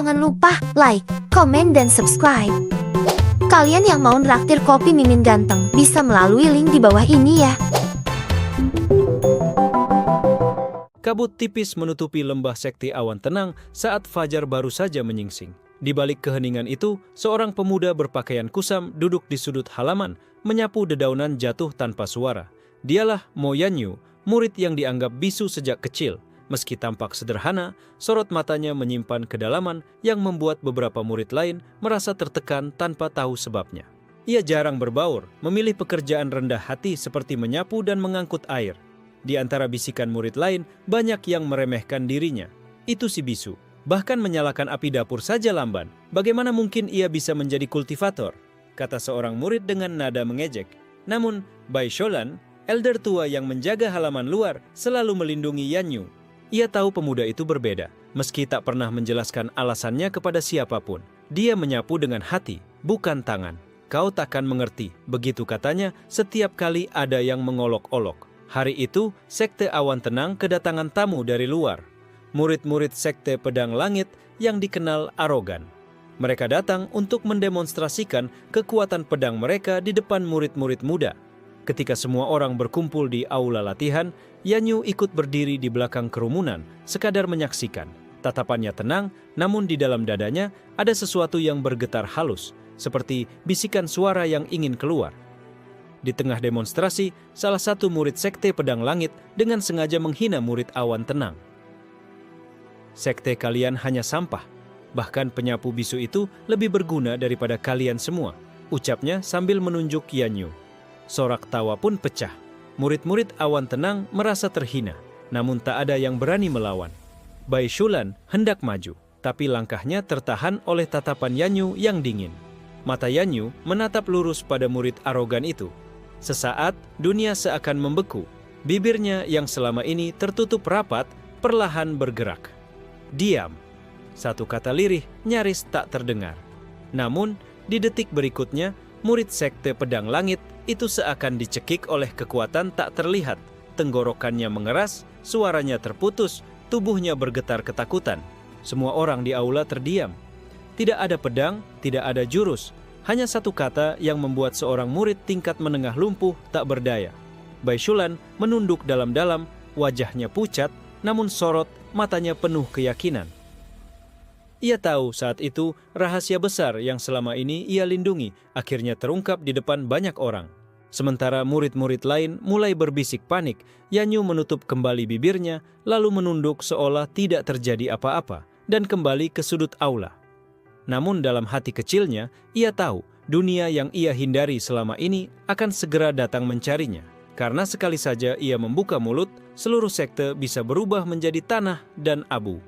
Jangan lupa like, komen, dan subscribe. Kalian yang mau nraktir kopi Mimin Ganteng bisa melalui link di bawah ini ya. Kabut tipis menutupi lembah sekte awan tenang saat fajar baru saja menyingsing. Di balik keheningan itu, seorang pemuda berpakaian kusam duduk di sudut halaman, menyapu dedaunan jatuh tanpa suara. Dialah Mo Yanyu, murid yang dianggap bisu sejak kecil. Meski tampak sederhana, sorot matanya menyimpan kedalaman yang membuat beberapa murid lain merasa tertekan tanpa tahu sebabnya. Ia jarang berbaur, memilih pekerjaan rendah hati seperti menyapu dan mengangkut air. Di antara bisikan murid lain, banyak yang meremehkan dirinya. Itu si bisu. Bahkan menyalakan api dapur saja lamban. Bagaimana mungkin ia bisa menjadi kultivator? Kata seorang murid dengan nada mengejek. Namun, Bai Sholan, elder tua yang menjaga halaman luar, selalu melindungi Yanyu. Ia tahu pemuda itu berbeda. Meski tak pernah menjelaskan alasannya kepada siapapun. Dia menyapu dengan hati, bukan tangan. Kau takkan mengerti, begitu katanya setiap kali ada yang mengolok-olok. Hari itu, Sekte Awan Tenang kedatangan tamu dari luar. Murid-murid Sekte Pedang Langit yang dikenal arogan. Mereka datang untuk mendemonstrasikan kekuatan pedang mereka di depan murid-murid muda. Ketika semua orang berkumpul di aula latihan, Yanyu ikut berdiri di belakang kerumunan, sekadar menyaksikan. Tatapannya tenang, namun di dalam dadanya ada sesuatu yang bergetar halus, seperti bisikan suara yang ingin keluar. Di tengah demonstrasi, salah satu murid Sekte Pedang Langit dengan sengaja menghina murid Awan Tenang. Sekte kalian hanya sampah, bahkan penyapu bisu itu lebih berguna daripada kalian semua, ucapnya sambil menunjuk Yanyu. Sorak tawa pun pecah. Murid-murid Awan Tenang merasa terhina, namun tak ada yang berani melawan. Bai Sholan hendak maju, tapi langkahnya tertahan oleh tatapan Yanyu yang dingin. Mata Yanyu menatap lurus pada murid arogan itu. Sesaat, dunia seakan membeku. Bibirnya yang selama ini tertutup rapat, perlahan bergerak. Diam. Satu kata lirih nyaris tak terdengar. Namun, di detik berikutnya, murid Sekte Pedang Langit itu seakan dicekik oleh kekuatan tak terlihat. Tenggorokannya mengeras, suaranya terputus, tubuhnya bergetar ketakutan. Semua orang di aula terdiam. Tidak ada pedang, tidak ada jurus. Hanya satu kata yang membuat seorang murid tingkat menengah lumpuh tak berdaya. Bai Sholan menunduk dalam-dalam, wajahnya pucat, namun sorot, matanya penuh keyakinan. Ia tahu saat itu rahasia besar yang selama ini ia lindungi akhirnya terungkap di depan banyak orang. Sementara murid-murid lain mulai berbisik panik, Yanyu menutup kembali bibirnya lalu menunduk seolah tidak terjadi apa-apa dan kembali ke sudut aula. Namun dalam hati kecilnya, ia tahu dunia yang ia hindari selama ini akan segera datang mencarinya. Karena sekali saja ia membuka mulut, seluruh sekte bisa berubah menjadi tanah dan abu.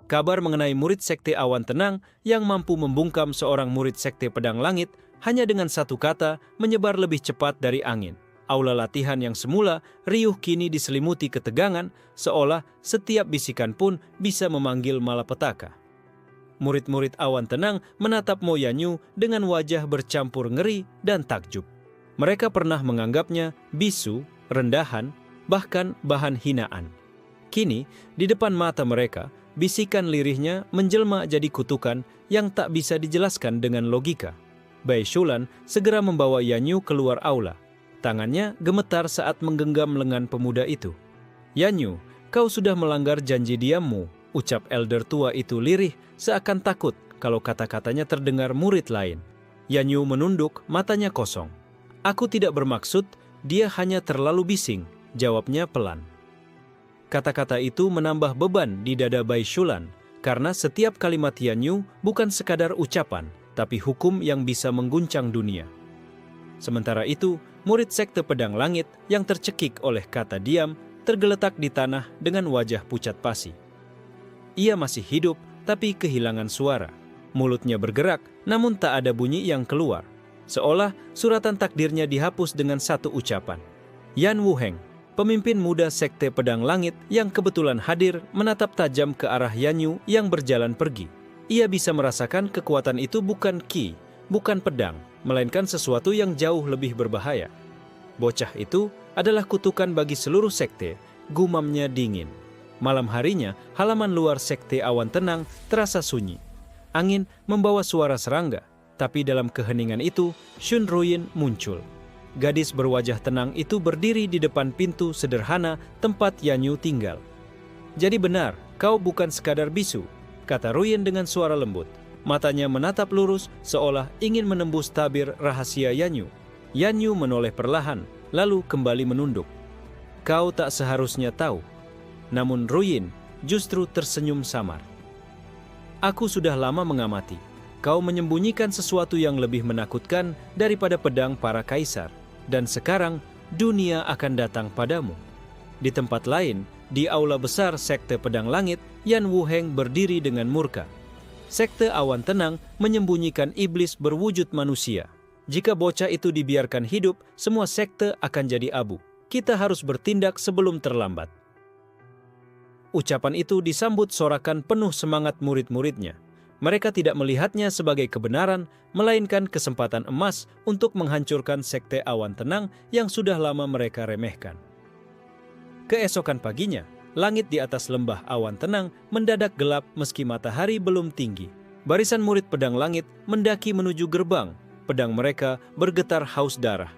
Kabar mengenai murid Sekte Awan Tenang yang mampu membungkam seorang murid Sekte Pedang Langit hanya dengan satu kata menyebar lebih cepat dari angin. Aula latihan yang semula riuh kini diselimuti ketegangan, seolah setiap bisikan pun bisa memanggil malapetaka. Murid-murid Awan Tenang menatap Mo Yanyu dengan wajah bercampur ngeri dan takjub. Mereka pernah menganggapnya bisu, rendahan, bahkan bahan hinaan. Kini, di depan mata mereka, bisikan lirihnya menjelma jadi kutukan yang tak bisa dijelaskan dengan logika. Bai Sholan segera membawa Yanyu keluar aula. Tangannya gemetar saat menggenggam lengan pemuda itu. "Yanyu, kau sudah melanggar janji diammu," ucap elder tua itu lirih seakan takut kalau kata-katanya terdengar murid lain. Yanyu menunduk, matanya kosong. "Aku tidak bermaksud, dia hanya terlalu bising," jawabnya pelan. Kata-kata itu menambah beban di dada Bai Sholan, karena setiap kalimat Yanyu bukan sekadar ucapan, tapi hukum yang bisa mengguncang dunia. Sementara itu, murid Sekte Pedang Langit yang tercekik oleh kata diam, tergeletak di tanah dengan wajah pucat pasi. Ia masih hidup, tapi kehilangan suara. Mulutnya bergerak, namun tak ada bunyi yang keluar. Seolah suratan takdirnya dihapus dengan satu ucapan. Yan Wuheng, pemimpin muda Sekte Pedang Langit yang kebetulan hadir, menatap tajam ke arah Yanyu yang berjalan pergi. Ia bisa merasakan kekuatan itu bukan ki, bukan pedang, melainkan sesuatu yang jauh lebih berbahaya. Bocah itu adalah kutukan bagi seluruh sekte, gumamnya dingin. Malam harinya, halaman luar Sekte Awan Tenang terasa sunyi. Angin membawa suara serangga, tapi dalam keheningan itu, Shun Ruyin muncul. Gadis berwajah tenang itu berdiri di depan pintu sederhana tempat Yanyu tinggal. "Jadi benar, kau bukan sekadar bisu," kata Ruyin dengan suara lembut. Matanya menatap lurus seolah ingin menembus tabir rahasia Yanyu. Yanyu menoleh perlahan, lalu kembali menunduk. "Kau tak seharusnya tahu." Namun Ruyin justru tersenyum samar. "Aku sudah lama mengamati. Kau menyembunyikan sesuatu yang lebih menakutkan daripada pedang para kaisar. Dan sekarang dunia akan datang padamu." Di tempat lain, di aula besar Sekte Pedang Langit, Yan Wuheng berdiri dengan murka. Sekte Awan Tenang menyembunyikan iblis berwujud manusia. Jika bocah itu dibiarkan hidup, semua sekte akan jadi abu. Kita harus bertindak sebelum terlambat. Ucapan itu disambut sorakan penuh semangat murid-muridnya. Mereka tidak melihatnya sebagai kebenaran, melainkan kesempatan emas untuk menghancurkan Sekte Awan Tenang yang sudah lama mereka remehkan. Keesokan paginya, langit di atas lembah Awan Tenang mendadak gelap meski matahari belum tinggi. Barisan murid pedang langit mendaki menuju gerbang. Pedang mereka bergetar haus darah.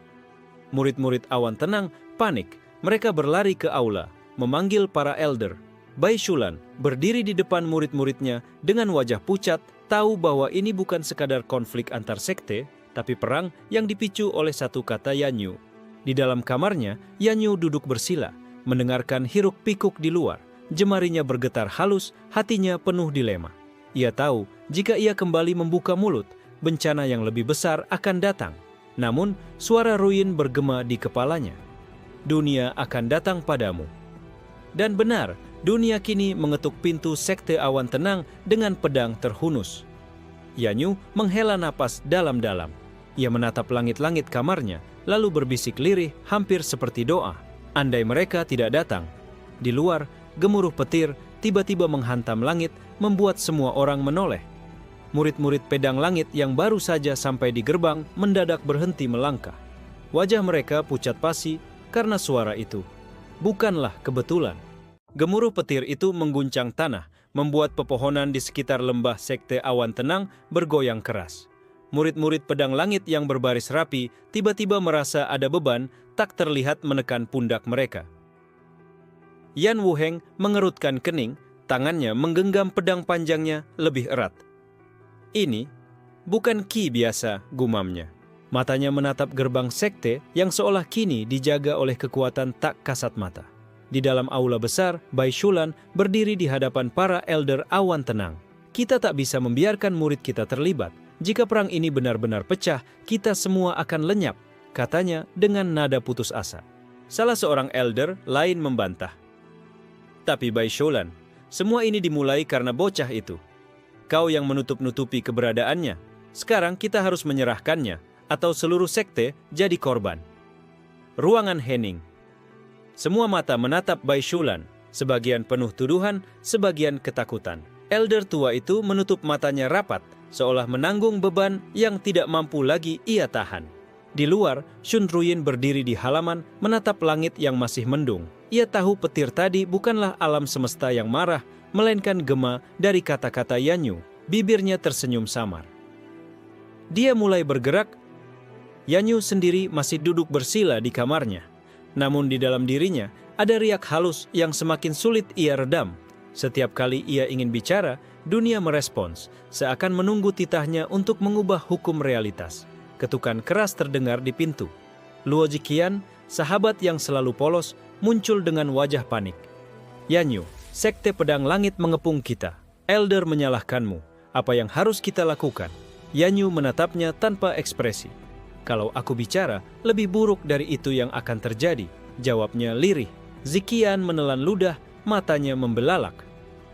Murid-murid Awan Tenang panik. Mereka berlari ke aula, memanggil para elder. Bai Shulan berdiri di depan murid-muridnya dengan wajah pucat, tahu bahwa ini bukan sekadar konflik antar sekte, tapi perang yang dipicu oleh satu kata Yanyu. Di dalam kamarnya, Yanyu duduk bersila, mendengarkan hiruk-pikuk di luar. Jemarinya bergetar halus, hatinya penuh dilema. Ia tahu, jika ia kembali membuka mulut, bencana yang lebih besar akan datang. Namun, suara Ruyin bergema di kepalanya. "Dunia akan datang padamu." Dan benar, dunia kini mengetuk pintu Sekte Awan Tenang dengan pedang terhunus. Yanyu menghela napas dalam-dalam. Ia menatap langit-langit kamarnya, lalu berbisik lirih hampir seperti doa. Andai mereka tidak datang. Di luar, gemuruh petir tiba-tiba menghantam langit, membuat semua orang menoleh. Murid-murid pedang langit yang baru saja sampai di gerbang mendadak berhenti melangkah. Wajah mereka pucat pasi karena suara itu. Bukanlah kebetulan. Gemuruh petir itu mengguncang tanah, membuat pepohonan di sekitar lembah Sekte Awan Tenang bergoyang keras. Murid-murid pedang langit yang berbaris rapi tiba-tiba merasa ada beban tak terlihat menekan pundak mereka. Yan Wuheng mengerutkan kening, tangannya menggenggam pedang panjangnya lebih erat. "Ini bukan ki biasa," gumamnya. Matanya menatap gerbang sekte yang seolah kini dijaga oleh kekuatan tak kasat mata. Di dalam aula besar, Bai Shulan berdiri di hadapan para elder Awan Tenang. "Kita tak bisa membiarkan murid kita terlibat. Jika perang ini benar-benar pecah, kita semua akan lenyap," katanya dengan nada putus asa. Salah seorang elder lain membantah. "Tapi Bai Shulan, semua ini dimulai karena bocah itu. Kau yang menutup-nutupi keberadaannya. Sekarang kita harus menyerahkannya, atau seluruh sekte jadi korban." Ruangan hening. Semua mata menatap Bai Shulan, sebagian penuh tuduhan, sebagian ketakutan. Elder tua itu menutup matanya rapat, seolah menanggung beban yang tidak mampu lagi ia tahan. Di luar, Shun Ruyin berdiri di halaman, menatap langit yang masih mendung. Ia tahu petir tadi bukanlah alam semesta yang marah, melainkan gema dari kata-kata Yanyu. Bibirnya tersenyum samar. Dia mulai bergerak. Yanyu sendiri masih duduk bersila di kamarnya. Namun di dalam dirinya ada riak halus yang semakin sulit ia redam. Setiap kali ia ingin bicara, dunia merespons, seakan menunggu titahnya untuk mengubah hukum realitas. Ketukan keras terdengar di pintu. Luo Jiqian, sahabat yang selalu polos, muncul dengan wajah panik. "Yanyu, Sekte Pedang Langit mengepung kita. Elder menyalahkanmu. Apa yang harus kita lakukan?" Yanyu menatapnya tanpa ekspresi. "Kalau aku bicara, lebih buruk dari itu yang akan terjadi," jawabnya lirih. Ziqian menelan ludah, matanya membelalak.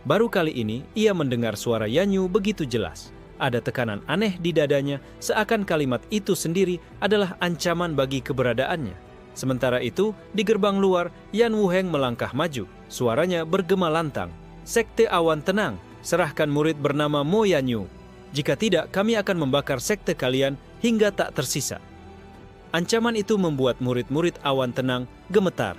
Baru kali ini ia mendengar suara Yanyu begitu jelas. Ada tekanan aneh di dadanya, seakan kalimat itu sendiri adalah ancaman bagi keberadaannya. Sementara itu, di gerbang luar, Yan Wuheng melangkah maju. Suaranya bergema lantang. "Sekte Awan Tenang, serahkan murid bernama Mo Yanyu. Jika tidak, kami akan membakar sekte kalian hingga tak tersisa." Ancaman itu membuat murid-murid Awan Tenang gemetar.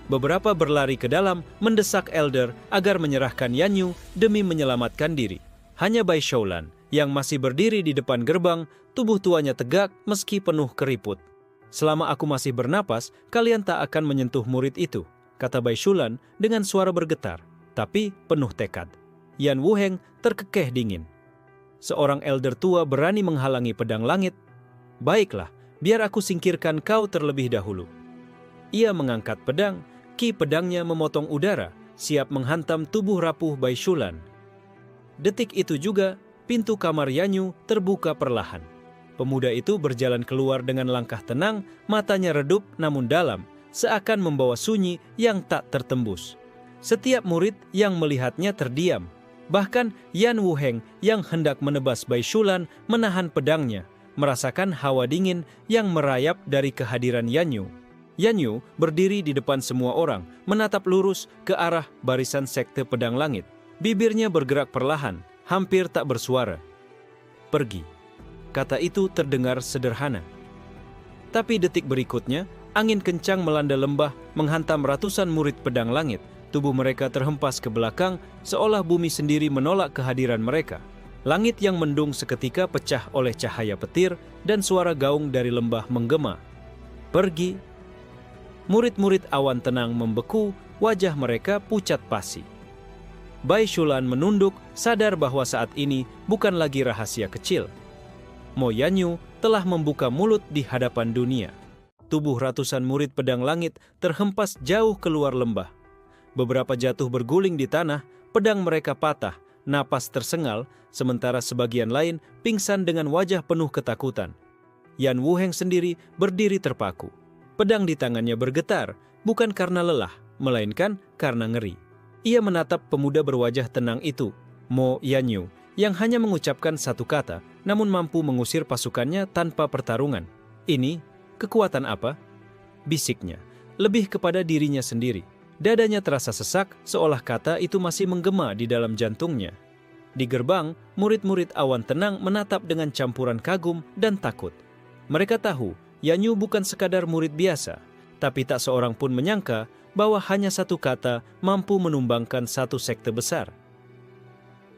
Beberapa berlari ke dalam, mendesak elder agar menyerahkan Yanyu demi menyelamatkan diri. Hanya Bai Shulan yang masih berdiri di depan gerbang, tubuh tuanya tegak meski penuh keriput. "Selama aku masih bernapas, kalian tak akan menyentuh murid itu," kata Bai Shulan dengan suara bergetar, tapi penuh tekad. Yan Wuheng terkekeh dingin. Seorang elder tua berani menghalangi pedang langit. "Baiklah, biar aku singkirkan kau terlebih dahulu." Ia mengangkat pedang, ki pedangnya memotong udara, siap menghantam tubuh rapuh Bai Shulan. Detik itu juga, pintu kamar Yanyu terbuka perlahan. Pemuda itu berjalan keluar dengan langkah tenang, matanya redup namun dalam, seakan membawa sunyi yang tak tertembus. Setiap murid yang melihatnya terdiam. Bahkan Yan Wuheng yang hendak menebas Bai Shulan menahan pedangnya, merasakan hawa dingin yang merayap dari kehadiran Yanyu. Yanyu berdiri di depan semua orang, menatap lurus ke arah barisan sekte pedang langit. Bibirnya bergerak perlahan, hampir tak bersuara. "Pergi." Kata itu terdengar sederhana. Tapi detik berikutnya, angin kencang melanda lembah, menghantam ratusan murid pedang langit. Tubuh mereka terhempas ke belakang, seolah bumi sendiri menolak kehadiran mereka. Langit yang mendung seketika pecah oleh cahaya petir, dan suara gaung dari lembah menggema. "Pergi." Murid-murid awan tenang membeku, wajah mereka pucat pasi. Bai Shulan menunduk, sadar bahwa saat ini bukan lagi rahasia kecil. Mo Yanyu telah membuka mulut di hadapan dunia. Tubuh ratusan murid pedang langit terhempas jauh keluar lembah. Beberapa jatuh berguling di tanah, pedang mereka patah, napas tersengal, sementara sebagian lain pingsan dengan wajah penuh ketakutan. Yan Wuheng sendiri berdiri terpaku. Pedang di tangannya bergetar, bukan karena lelah, melainkan karena ngeri. Ia menatap pemuda berwajah tenang itu, Mo Yanyu, yang hanya mengucapkan satu kata, namun mampu mengusir pasukannya tanpa pertarungan. "Ini, kekuatan apa?" bisiknya, lebih kepada dirinya sendiri. Dadanya terasa sesak, seolah kata itu masih menggema di dalam jantungnya. Di gerbang, murid-murid awan tenang menatap dengan campuran kagum dan takut. Mereka tahu, Yanyu bukan sekadar murid biasa, tapi tak seorang pun menyangka bahwa hanya satu kata mampu menumbangkan satu sekte besar.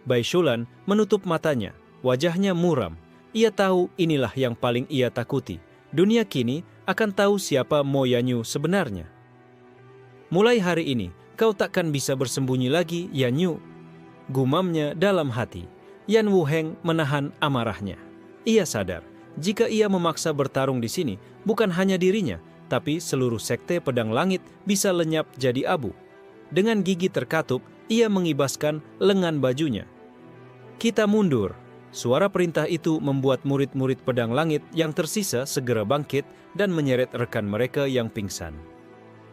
Bai Shulan menutup matanya, wajahnya muram. Ia tahu inilah yang paling ia takuti. Dunia kini akan tahu siapa Mo Yanyu sebenarnya. "Mulai hari ini, kau takkan bisa bersembunyi lagi, Yanyu," gumamnya dalam hati. Yan Wuheng menahan amarahnya. Ia sadar, jika ia memaksa bertarung di sini, bukan hanya dirinya, tapi seluruh sekte pedang langit bisa lenyap jadi abu. Dengan gigi terkatup, ia mengibaskan lengan bajunya. "Kita mundur." Suara perintah itu membuat murid-murid pedang langit yang tersisa segera bangkit dan menyeret rekan mereka yang pingsan.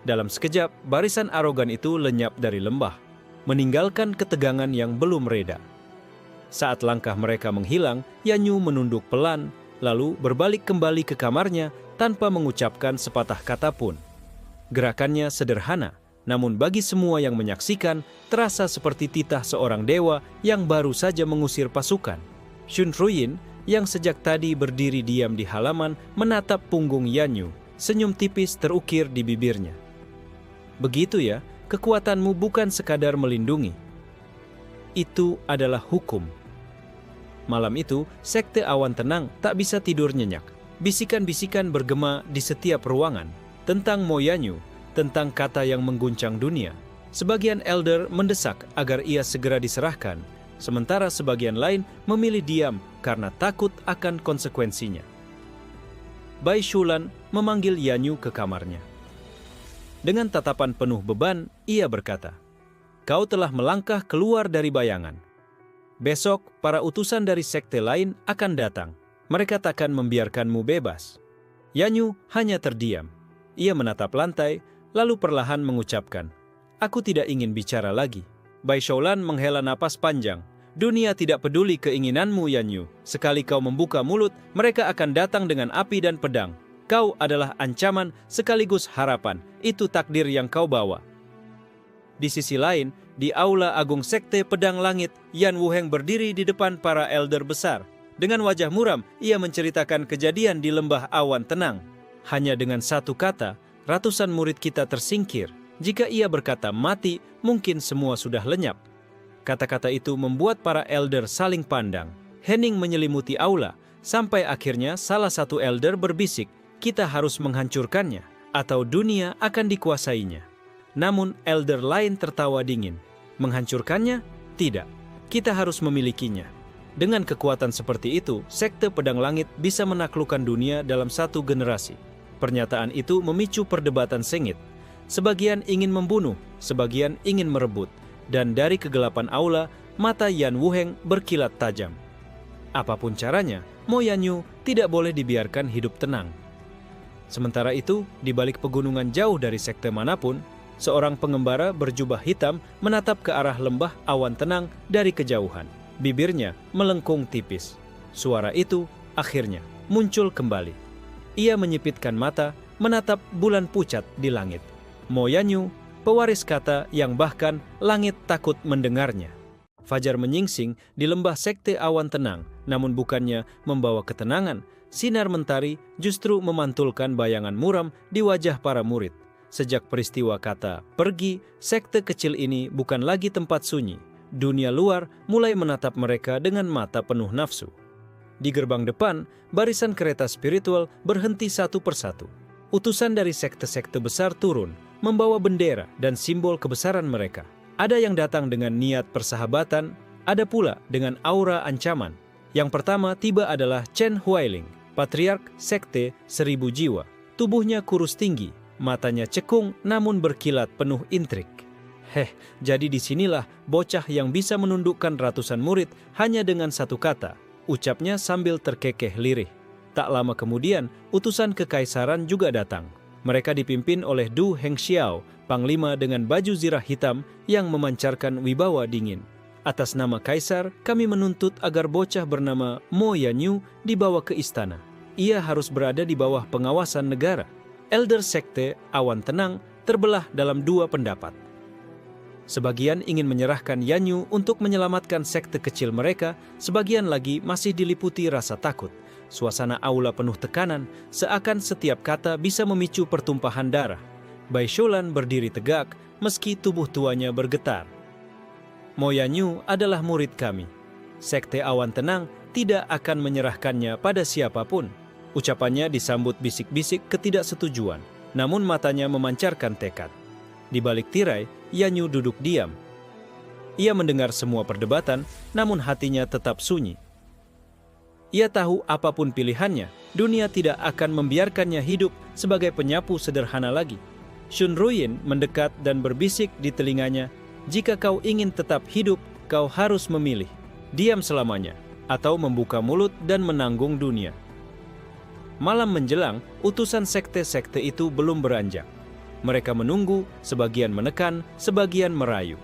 Dalam sekejap, barisan arogan itu lenyap dari lembah, meninggalkan ketegangan yang belum reda. Saat langkah mereka menghilang, Yanyu menunduk pelan, lalu berbalik kembali ke kamarnya tanpa mengucapkan sepatah kata pun. Gerakannya sederhana, namun bagi semua yang menyaksikan, terasa seperti titah seorang dewa yang baru saja mengusir pasukan. Shun Ruyin, yang sejak tadi berdiri diam di halaman, menatap punggung Yanyu, senyum tipis terukir di bibirnya. "Begitu ya, kekuatanmu bukan sekadar melindungi. Itu adalah hukum." Malam itu, sekte awan tenang tak bisa tidur nyenyak. Bisikan-bisikan bergema di setiap ruangan tentang Mo Yanyu, tentang kata yang mengguncang dunia. Sebagian elder mendesak agar ia segera diserahkan, sementara sebagian lain memilih diam karena takut akan konsekuensinya. Bai Shulan memanggil Yanyu ke kamarnya. Dengan tatapan penuh beban, ia berkata, "Kau telah melangkah keluar dari bayangan. Besok, para utusan dari sekte lain akan datang. Mereka takkan membiarkanmu bebas." Yanyu hanya terdiam. Ia menatap lantai, lalu perlahan mengucapkan, "Aku tidak ingin bicara lagi." Bai Shulan menghela napas panjang. "Dunia tidak peduli keinginanmu, Yanyu. Sekali kau membuka mulut, mereka akan datang dengan api dan pedang. Kau adalah ancaman sekaligus harapan. Itu takdir yang kau bawa." Di sisi lain, di Aula Agung Sekte Pedang Langit, Yan Wuheng berdiri di depan para elder besar. Dengan wajah muram, ia menceritakan kejadian di lembah awan tenang. "Hanya dengan satu kata, ratusan murid kita tersingkir. Jika ia berkata mati, mungkin semua sudah lenyap." Kata-kata itu membuat para elder saling pandang. hening menyelimuti aula, sampai akhirnya salah satu elder berbisik, kita harus menghancurkannya, atau dunia akan dikuasainya. Namun elder lain tertawa dingin. Menghancurkannya? Tidak. Kita harus memilikinya. Dengan kekuatan seperti itu, sekte pedang langit bisa menaklukkan dunia dalam satu generasi. Pernyataan itu memicu perdebatan sengit. Sebagian ingin membunuh, sebagian ingin merebut. Dan dari kegelapan aula, mata Yan Wuheng berkilat tajam. Apapun caranya, Mo Yanyu tidak boleh dibiarkan hidup tenang. Sementara itu, di balik pegunungan jauh dari sekte manapun, seorang pengembara berjubah hitam menatap ke arah lembah awan tenang dari kejauhan. Bibirnya melengkung tipis. Suara itu akhirnya muncul kembali. Ia menyipitkan mata, menatap bulan pucat di langit. Mo Yanyu, pewaris kata yang bahkan langit takut mendengarnya. Fajar menyingsing di lembah sekte awan tenang, namun bukannya membawa ketenangan, sinar mentari justru memantulkan bayangan muram di wajah para murid. Sejak peristiwa kata pergi, sekte kecil ini bukan lagi tempat sunyi. Dunia luar mulai menatap mereka dengan mata penuh nafsu. Di gerbang depan, barisan kereta spiritual berhenti satu persatu. Utusan dari sekte-sekte besar turun, membawa bendera dan simbol kebesaran mereka. Ada yang datang dengan niat persahabatan, ada pula dengan aura ancaman. Yang pertama tiba adalah Chen Huailing, patriark sekte 1000 jiwa. Tubuhnya kurus tinggi, matanya cekung namun berkilat penuh intrik. Jadi disinilah bocah yang bisa menundukkan ratusan murid hanya dengan satu kata, ucapnya sambil terkekeh lirih. Tak lama kemudian, utusan kekaisaran juga datang. Mereka dipimpin oleh Du Hengxiao, panglima dengan baju zirah hitam yang memancarkan wibawa dingin. Atas nama kaisar, kami menuntut agar bocah bernama Mo Yanyu dibawa ke istana. Ia harus berada di bawah pengawasan negara. Elder sekte awan tenang terbelah dalam dua pendapat. Sebagian ingin menyerahkan Yanyu untuk menyelamatkan sekte kecil mereka, sebagian lagi masih diliputi rasa takut. Suasana aula penuh tekanan, seakan setiap kata bisa memicu pertumpahan darah. Bai Sholan berdiri tegak, meski tubuh tuanya bergetar. Mo Yanyu adalah murid kami. Sekte awan tenang tidak akan menyerahkannya pada siapapun. Ucapannya disambut bisik-bisik ketidaksetujuan, namun matanya memancarkan tekad. Di balik tirai, Yanyu duduk diam. Ia mendengar semua perdebatan, namun hatinya tetap sunyi. Ia tahu apapun pilihannya, dunia tidak akan membiarkannya hidup sebagai penyapu sederhana lagi. Shun Ruyin mendekat dan berbisik di telinganya, jika kau ingin tetap hidup, kau harus memilih. Diam selamanya, atau membuka mulut dan menanggung dunia. Malam menjelang, utusan sekte-sekte itu belum beranjak. Mereka menunggu, sebagian menekan, sebagian merayu.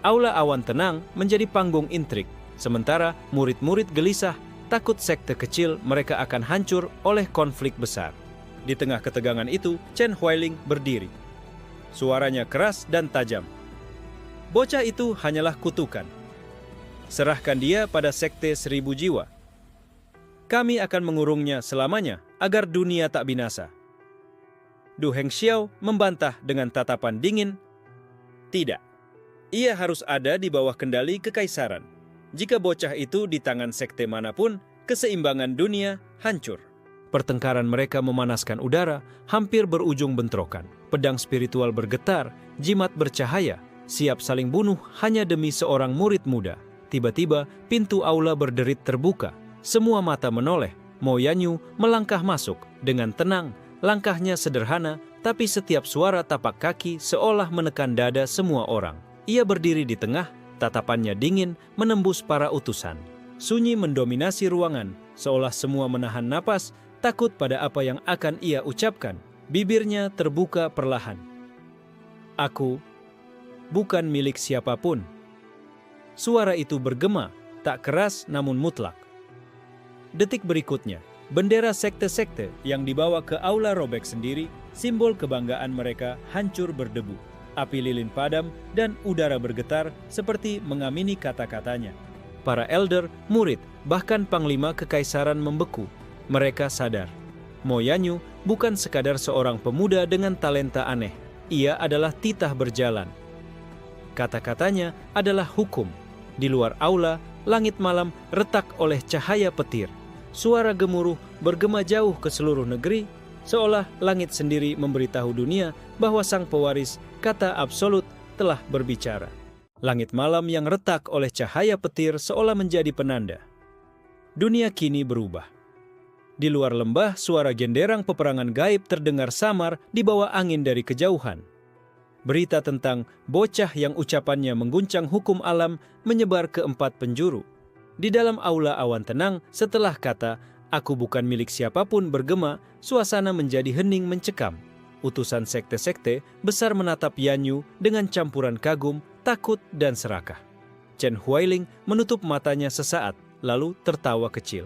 Aula awan tenang menjadi panggung intrik. Sementara murid-murid gelisah, takut sekte kecil mereka akan hancur oleh konflik besar. Di tengah ketegangan itu, Chen Huailing berdiri. Suaranya keras dan tajam. Bocah itu hanyalah kutukan. Serahkan dia pada sekte 1000 jiwa. Kami akan mengurungnya selamanya agar dunia tak binasa. Du Hengxiao membantah dengan tatapan dingin. Tidak. Ia harus ada di bawah kendali kekaisaran. Jika bocah itu di tangan sekte manapun, keseimbangan dunia hancur. Pertengkaran mereka memanaskan udara, hampir berujung bentrokan. Pedang spiritual bergetar, jimat bercahaya, siap saling bunuh hanya demi seorang murid muda. Tiba-tiba, pintu aula berderit terbuka. Semua mata menoleh. Mo Yanyu melangkah masuk dengan tenang. Langkahnya sederhana, tapi setiap suara tapak kaki seolah menekan dada semua orang. Ia berdiri di tengah, tatapannya dingin menembus para utusan. Sunyi mendominasi ruangan, seolah semua menahan napas, takut pada apa yang akan ia ucapkan. Bibirnya terbuka perlahan. Aku bukan milik siapapun. Suara itu bergema, tak keras namun mutlak. Detik berikutnya, bendera sekte-sekte yang dibawa ke aula robek sendiri, simbol kebanggaan mereka hancur berdebu. Api lilin padam dan udara bergetar seperti mengamini kata-katanya. Para elder, murid, bahkan panglima kekaisaran membeku. Mereka sadar, Mo Yanyu bukan sekadar seorang pemuda dengan talenta aneh. Ia adalah titah berjalan. Kata-katanya adalah hukum. Di luar aula, langit malam retak oleh cahaya petir. Suara gemuruh bergema jauh ke seluruh negeri, seolah langit sendiri memberitahu dunia bahwa sang pewaris kata absolut telah berbicara. Langit malam yang retak oleh cahaya petir seolah menjadi penanda. Dunia kini berubah. Di luar lembah, suara genderang peperangan gaib terdengar samar di bawah angin dari kejauhan. Berita tentang bocah yang ucapannya mengguncang hukum alam menyebar ke 4 penjuru. Di dalam aula awan tenang, setelah kata, "Aku bukan milik siapapun" bergema, suasana menjadi hening mencekam. Utusan sekte-sekte besar menatap Yanyu dengan campuran kagum, takut, dan serakah. Chen Huailing menutup matanya sesaat, lalu tertawa kecil.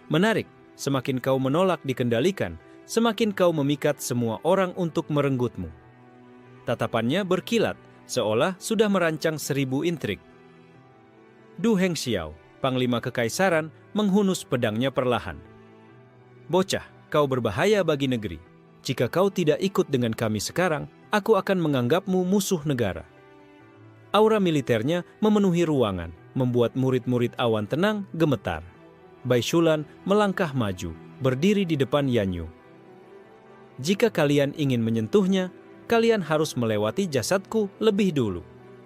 "Menarik, semakin kau menolak dikendalikan, semakin kau memikat semua orang untuk merenggutmu." Tatapannya berkilat, seolah sudah merancang 1000 intrik. Du Hengxiao, Panglima Kekaisaran, menghunus pedangnya perlahan. "Bocah, kau berbahaya bagi negeri. Jika kau tidak ikut dengan kami sekarang, aku akan menganggapmu musuh negara." Aura militernya memenuhi ruangan, membuat murid-murid awan tenang gemetar. Bai Shulan melangkah maju, berdiri di depan Yanyu. "Jika kalian ingin menyentuhnya, kalian harus melewati jasadku lebih dulu."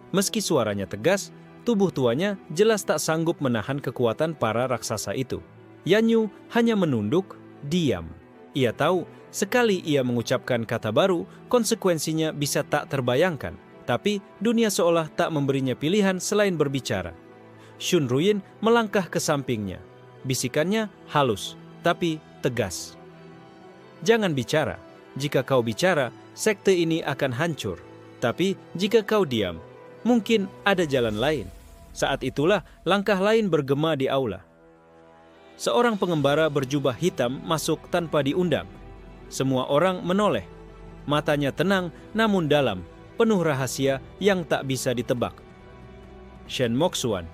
Meski suaranya tegas, tubuh tuanya jelas tak sanggup menahan kekuatan para raksasa itu. Yanyu hanya menunduk, diam. Ia tahu, sekali ia mengucapkan kata baru, konsekuensinya bisa tak terbayangkan. Tapi dunia seolah tak memberinya pilihan selain berbicara. Shun Ruyin melangkah ke sampingnya. Bisikannya halus, tapi tegas. "Jangan bicara. Jika kau bicara, sekte ini akan hancur. Tapi jika kau diam, mungkin ada jalan lain." Saat itulah langkah lain bergema di aula. Seorang pengembara berjubah hitam masuk tanpa diundang. Semua orang menoleh. Matanya tenang namun dalam, penuh rahasia yang tak bisa ditebak. Shen Moxuan.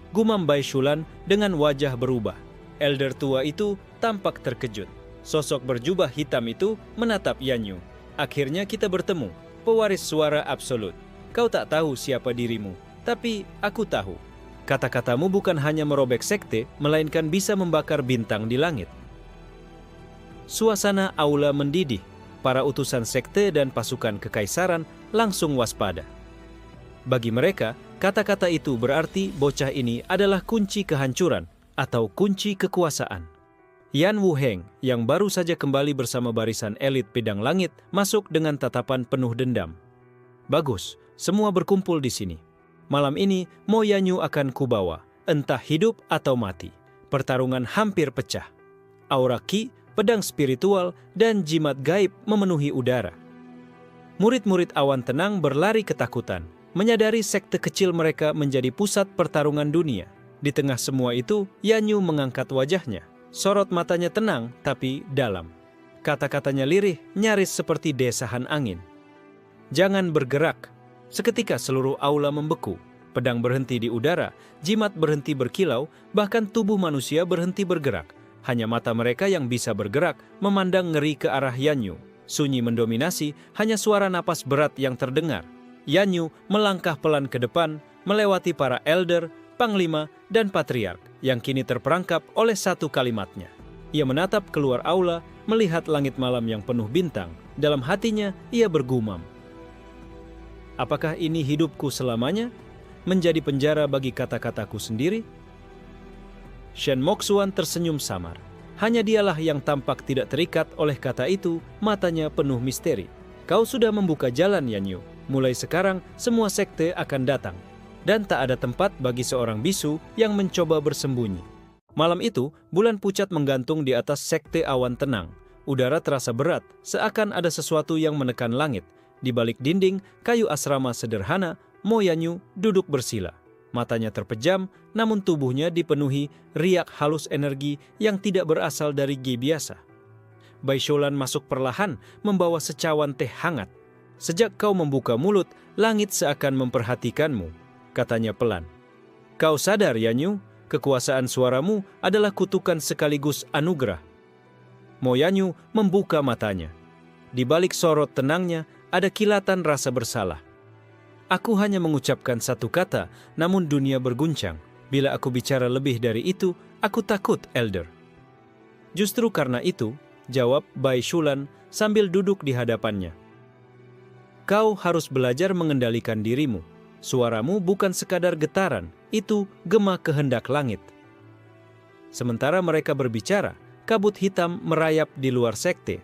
Gumam Bai Shulan dengan wajah berubah. Elder tua itu tampak terkejut. Sosok berjubah hitam itu menatap Yanyu. "Akhirnya kita bertemu, pewaris suara absolut. Kau tak tahu siapa dirimu, tapi aku tahu. Kata-katamu bukan hanya merobek sekte, melainkan bisa membakar bintang di langit." Suasana aula mendidih. Para utusan sekte dan pasukan kekaisaran langsung waspada. Bagi mereka, kata-kata itu berarti bocah ini adalah kunci kehancuran atau kunci kekuasaan. Yan Wuheng yang baru saja kembali bersama barisan elit pedang langit masuk dengan tatapan penuh dendam. "Bagus, semua berkumpul di sini. Malam ini Mo Yanyu akan kubawa, entah hidup atau mati. Pertarungan hampir pecah. Aura Qi, pedang spiritual, dan jimat gaib memenuhi udara." Murid-murid awan tenang berlari ketakutan, menyadari sekte kecil mereka menjadi pusat pertarungan dunia. Di tengah semua itu, Yanyu mengangkat wajahnya. Sorot matanya tenang tapi dalam. Kata-katanya lirih, nyaris seperti desahan angin. "Jangan bergerak." Seketika seluruh aula membeku. Pedang berhenti di udara, jimat berhenti berkilau, bahkan tubuh manusia berhenti bergerak. Hanya mata mereka yang bisa bergerak, memandang ngeri ke arah Yanyu. Sunyi mendominasi, hanya suara napas berat yang terdengar. Yanyu melangkah pelan ke depan, melewati para elder, panglima, dan patriark yang kini terperangkap oleh satu kalimatnya. Ia menatap keluar aula, melihat langit malam yang penuh bintang. Dalam hatinya, ia bergumam. "Apakah ini hidupku selamanya? Menjadi penjara bagi kata-kataku sendiri?" Shen Moxuan tersenyum samar. Hanya dialah yang tampak tidak terikat oleh kata itu, matanya penuh misteri. "Kau sudah membuka jalan, Yanyu. Mulai sekarang, semua sekte akan datang. Dan tak ada tempat bagi seorang bisu yang mencoba bersembunyi." Malam itu, bulan pucat menggantung di atas sekte awan tenang. Udara terasa berat, seakan ada sesuatu yang menekan langit. Di balik dinding, kayu asrama sederhana, Mo Yanyu duduk bersila. Matanya terpejam, namun tubuhnya dipenuhi riak halus energi yang tidak berasal dari Qi biasa. Bai Shulan masuk perlahan, membawa secawan teh hangat. "Sejak kau membuka mulut, langit seakan memperhatikanmu," katanya pelan. "Kau sadar, Yanyu, kekuasaan suaramu adalah kutukan sekaligus anugerah." Mo Yanyu membuka matanya. Di balik sorot tenangnya, ada kilatan rasa bersalah. "Aku hanya mengucapkan satu kata, namun dunia berguncang. Bila aku bicara lebih dari itu, aku takut, Elder. Justru karena itu, jawab Bai Shulan sambil duduk di hadapannya. Kau harus belajar mengendalikan dirimu. Suaramu bukan sekadar getaran, itu gema kehendak langit. Sementara mereka berbicara, kabut hitam merayap di luar sekte.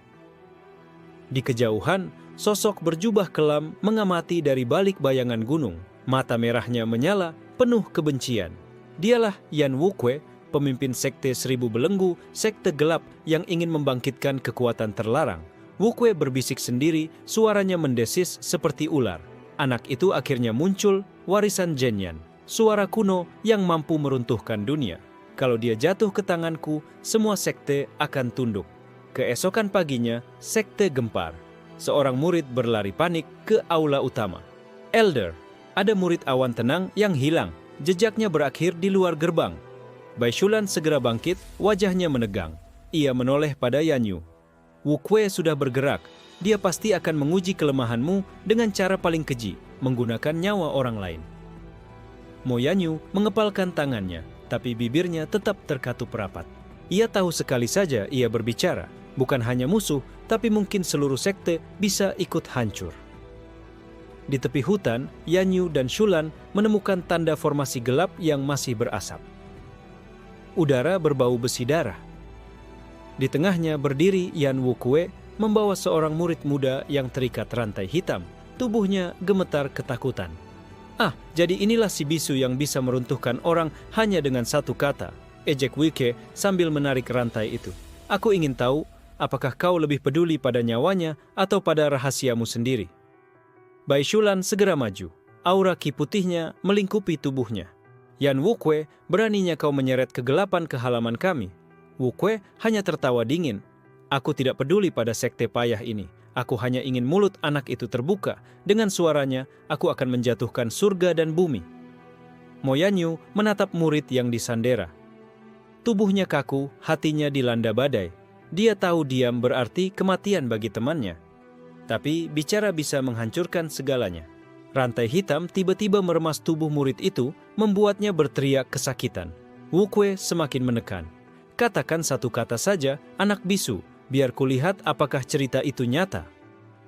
Di kejauhan, sosok berjubah kelam mengamati dari balik bayangan gunung. Mata merahnya menyala, penuh kebencian. Dialah Yan Wukwe, pemimpin sekte Seribu Belenggu, sekte gelap yang ingin membangkitkan kekuatan terlarang. Wukwe berbisik sendiri, suaranya mendesis seperti ular. Anak itu akhirnya muncul, warisan Zhenyan, suara kuno yang mampu meruntuhkan dunia. Kalau dia jatuh ke tanganku, semua sekte akan tunduk. Keesokan paginya, sekte gempar. Seorang murid berlari panik ke aula utama. Elder, ada murid awan tenang yang hilang. Jejaknya berakhir di luar gerbang. Bai Shulan segera bangkit, wajahnya menegang. Ia menoleh pada Yanyu. Wukwe sudah bergerak. Dia pasti akan menguji kelemahanmu dengan cara paling keji, menggunakan nyawa orang lain. Mo Yanyu mengepalkan tangannya, tapi bibirnya tetap terkatup rapat. Ia tahu sekali saja ia berbicara. Bukan hanya musuh, tapi mungkin seluruh sekte bisa ikut hancur. Di tepi hutan, Yanyu dan Shulan menemukan tanda formasi gelap yang masih berasap. Udara berbau besi darah. Di tengahnya berdiri Yan Wukwe membawa seorang murid muda yang terikat rantai hitam. Tubuhnya gemetar ketakutan. Ah, jadi inilah si bisu yang bisa meruntuhkan orang hanya dengan satu kata, ejek Wike sambil menarik rantai itu. Aku ingin tahu, apakah kau lebih peduli pada nyawanya atau pada rahasiamu sendiri? Bai Shulan segera maju. Aura ki putihnya melingkupi tubuhnya. Yan Wukwe, beraninya kau menyeret kegelapan ke halaman kami. Wukwe hanya tertawa dingin. Aku tidak peduli pada sekte payah ini. Aku hanya ingin mulut anak itu terbuka. Dengan suaranya, aku akan menjatuhkan surga dan bumi. Mo Yanyu menatap murid yang disandera. Tubuhnya kaku, hatinya dilanda badai. Dia tahu diam berarti kematian bagi temannya. Tapi bicara bisa menghancurkan segalanya. Rantai hitam tiba-tiba meremas tubuh murid itu, membuatnya berteriak kesakitan. Wukwe semakin menekan. Katakan satu kata saja, anak bisu, biar kulihat apakah cerita itu nyata.